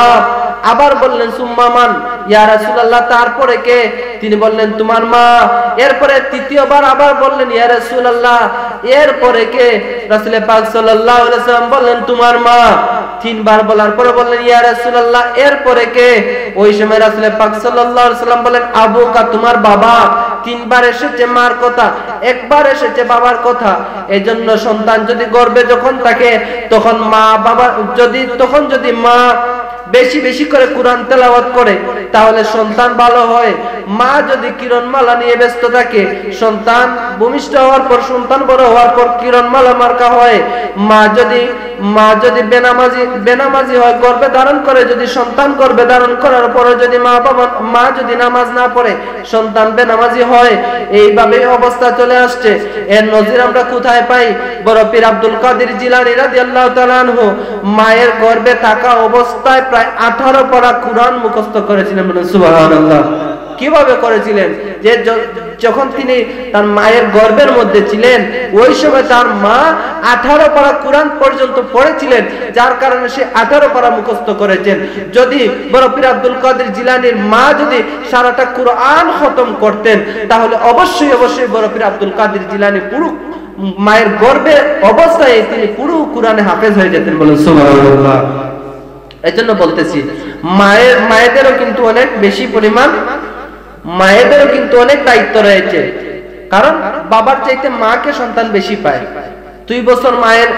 আবার বললেন, সুম্মা মান? ইয়া রাসূলুল্লাহ, তারপরে কে? তিনি বললেন, তোমার মা। এরপরে তৃতীয়বার আবার বললেন, ইয়া রাসূলুল্লাহ, এরপরে কে? রাসূল পাক সাল্লাল্লাহু আলাইহি সাল্লাম বললেন, তোমার মা। তিনবার বলার পরে বললেন, ইয়া রাসূলুল্লাহ, এরপরে কে? ওই সময় রাসূল পাক সাল্লাল্লাহু আলাইহি সাল্লাম বলেন, আবুকা, তোমার বাবা। তিনবার এসেছে মার কথা, একবার এসেছে বাবার কথা। এজন্য সন্তান যদি গর্ভে যখন থাকে, তখন মা বাবা যদি মা বেশি বেশি করে কোরআন তেলাওয়াত করে তাহলে সন্তান ভালো হয়। মা যদি কিরণমালা নিয়ে ব্যস্ত থাকে, সন্তান ভূমিষ্ঠ হওয়ার পর, সন্তান বড় হওয়ার পর কিরণমালা মার্কা হয়। মা যদি বেনামাজি হয়, গর্ভে ধারণ করে, যদি সন্তান গর্ভে ধারণ করার পরে যদি মা যদি নামাজ না পড়ে, সন্তান বেনামাজি হয়। এইভাবে অবস্থা চলে আসছে। এর নজির আমরা কোথায় পাই? বড় পীর আব্দুল কাদের জিলানী রাদিয়াল্লাহু তাআলা আনহু মায়ের গর্ভে থাকা অবস্থায় প্রায় 18 পারা কুরআন মুখস্থ করেছিলেন। বলেন সুবহানাল্লাহ। কিভাবে করেছিলেন? যে যখন তিনি তার মায়ের গর্ভের মধ্যে ছিলেন, ওই সময় তার মা 18 পারা কুরআন পর্যন্ত পড়েছিলেন, যার কারণে সে 18 পারা মুখস্থ করেছেন। যদি বড় পীর আব্দুল কাদের জিলানীর মা যদি সারাটা কুরআন খতম করতেন, তাহলে অবশ্যই বড় পীর আব্দুল কাদের জিলানী পুরো মায়ের গর্ভে অবস্থায় তিনি পুরো কুরআনে হাফেজ হয়ে যেতেন। বলেন সুবহানাল্লাহ। এজন্য বলতেছি, মায়েদেরও কিন্তু অনেক বেশি পরিমাণ, মায়েদেরও কিন্তু অনেক দায়িত্ব রয়েছে। কারণ বাবার চাইতে মাকে সন্তান বেশি পায়। 2 বছর মায়ের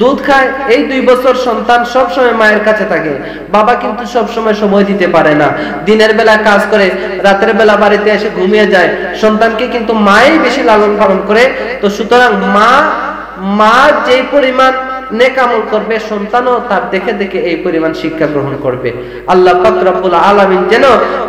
দুধ খায়, এই 2 বছর সন্তান সব সময় মায়ের কাছে থাকে। বাবা কিন্তু সব সময় দিতে পারে না, দিনের বেলা কাজ করে, রাতের বেলা বাড়িতে এসে ঘুমিয়ে যায়। সন্তানকে কিন্তু মাই বেশি লালন পালন করে। তো সুতরাং মা যেই পরিমাণ নেক আমল করবে, সন্তানও তার দেখে দেখে এই পরিমাণ শিক্ষা গ্রহণ করবে। আল্লাহ পাক রব্বুল আলামিন যেন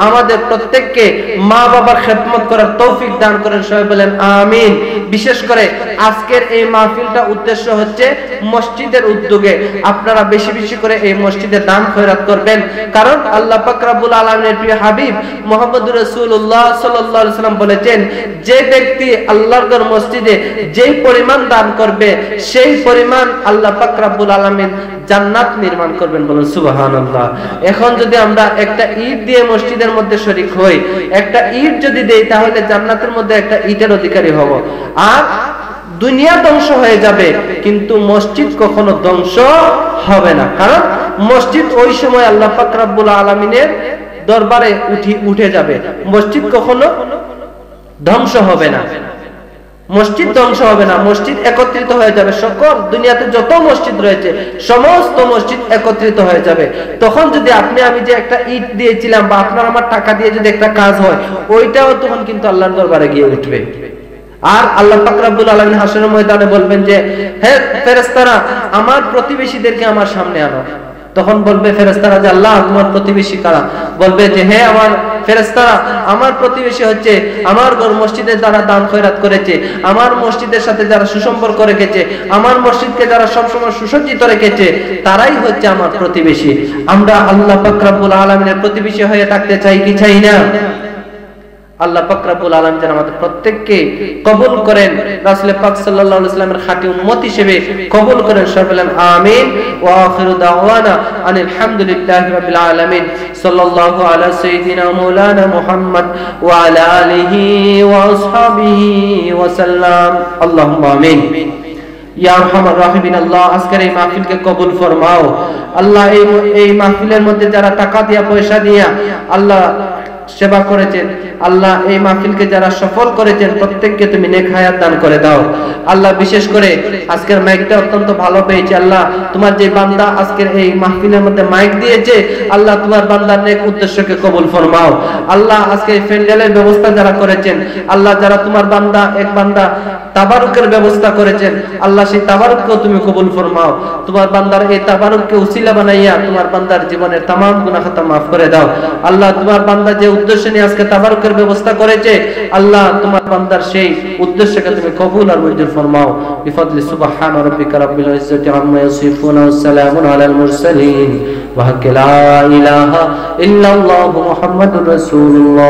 আমাদের প্রত্যেককে মা বাবার খেদমত করার তৌফিক দান করেন। সবাই বলেন আমিন। বিশেষ করে আজকের এই মাহফিলটা উদ্দেশ্য হচ্ছে মসজিদের উদ্যোগে আপনারা বেশি বেশি করে এই মসজিদে দান খয়রাত করবেন। কারণ আল্লাহ পাক রব্বুল আলামিনের প্রিয় হাবিব মুহাম্মদুর রাসূলুল্লাহ সাল্লাল্লাহু আলাইহি ওয়াসাল্লাম বলেছেন, যে ব্যক্তি আল্লাহর ঘর মসজিদে যেই পরিমাণ দান করবে, সেই পরিমাণ আল্লাহ পাক রব্বুল আলামিন জান্নাত নির্মাণ করবেন। বলুন সুবহানাল্লাহ। এখন যদি আমরা একটা ইট দিয়ে মসজিদের মধ্যে শরীক হই, একটা ইট যদি দেই, তাহলে জান্নাতের মধ্যে একটা ইটের অধিকারী হব। আর দুনিয়া ধ্বংস হয়ে যাবে, কিন্তু মসজিদ কখনো ধ্বংস হবে না। কারণ মসজিদ ওই সময় আল্লাহ পাক রব্বুল আলামিনের দরবারে উঠে যাবে। মসজিদ কখনো ধ্বংস হবে না, মসজিদ ধ্বংস হবে না, মসজিদ একত্রিত হয়ে যাবে। সকল দুনিয়াতে যত মসজিদ রয়েছে সমস্ত মসজিদ একত্রিত হয়ে যাবে। তখন যদি আপনি আমি যে একটা ইট দিয়েছিলাম, বা আপনার আমার টাকা দিয়ে যদি একটা কাজ হয়, ওইটাও তখন কিন্তু আল্লাহর দরবারে গিয়ে উঠবে। আর আল্লাহ পাক রব্বুল আলামিন হাসরের ময়দানে বলবেন যে, হে ফেরেশতারা, আমার প্রতিবেশীদেরকে আমার সামনে আনো। তখন বলবে ফেরেশতারা যে, আল্লাহ তোমার প্রতিবেশী কারা? বলবে যে, হে আমার ফেরেশতারা, আমার প্রতিবেশী হচ্ছে আমার ঘর মসজিদের দ্বারা দান খয়রাত করেছে, আমার মসজিদের সাথে যারা সুসম্পর্ক রেখেছে, আমার মসজিদকে যারা সবসময় সুসজ্জিত রেখেছে, তারাই হচ্ছে আমার প্রতিবেশী। আমরা আল্লাহ পাক রব্বুল আলামিনের প্রতিবেশী হয়ে থাকতে চাই কি চাই না? আল্লাহ পাক রব্বুল আলামিন যেন আমাদের প্রত্যেককে কবুল করেন, রাসূল পাক সাল্লাল্লাহু আলাইহি ওয়াসাল্লামের খাঁটি উম্মত হিসেবে কবুল করেন। সবাই বলেন আমিন। ওয়া আখিরু দাওয়ানা আনিল হামদুলিল্লাহি রাব্বিল আলামিন। সাল্লাল্লাহু আলা সাইয়্যিদিনা মাওলানা মুহাম্মদ ওয়া আলা আলিহি ওয়া আসহাবিহি ওয়া সাল্লাম। আল্লাহুম্মা আমিন। ইয়া আরহামার রাহিমিন, আল্লাহ আজকের এই মাহফিলকে কবুল ফরমাও। আল্লাহ এই মাহফিলের মধ্যে যারা টাকা দিয়া, পয়সা দিয়া আল্লাহ সেবা করেছেন, আল্লাহ এই মাহফিলকে যারা সফল করেছেন, প্রত্যেককে তুমি নেক হায়াত দান করে দাও। আল্লাহ বিশেষ করে আজকের মাইকটা অত্যন্ত ভালো পেয়েছে। আল্লাহ তোমার যে বান্দা আজকের এই মাহফিলের মধ্যে মাইক দিয়েছে, আল্লাহ তোমার বান্দার নেক উদ্দেশ্যকে কবুল ফরমাও। আল্লাহ আজকে এই প্যান্ডেলের ব্যবস্থা যারা করেছেন, আল্লাহ যারা তোমার বান্দা, এক বান্দা তাবারুকের ব্যবস্থা করেছেন, আল্লাহ সেই তাবারুককেও তুমি কবুল ফরমাও। তোমার বান্দার এই তাবারুককে উসিলা বানাইয়া তোমার বান্দার জীবনের तमाम গুনাহ খাতা maaf করে দাও। আল্লাহ তোমার বান্দা যে উদ্দেশ্য নিয়ে আজকে তাবারুকের ব্যবস্থা করেছে, আল্লাহ তোমার বান্দার সেই উদ্দেশ্যকে তুমি কবুল আর মঞ্জুর ফরমাও। বিফadli সুবহান রাব্বিকা রাব্বিল ইজ্জাতি আম্মা ইয়াসিফুন ওয়া সালামুন আলাল মুরসালিন ওয়া লা ইলাহা ইল্লাল্লাহু মুহাম্মাদুর রাসূলুল্লাহ।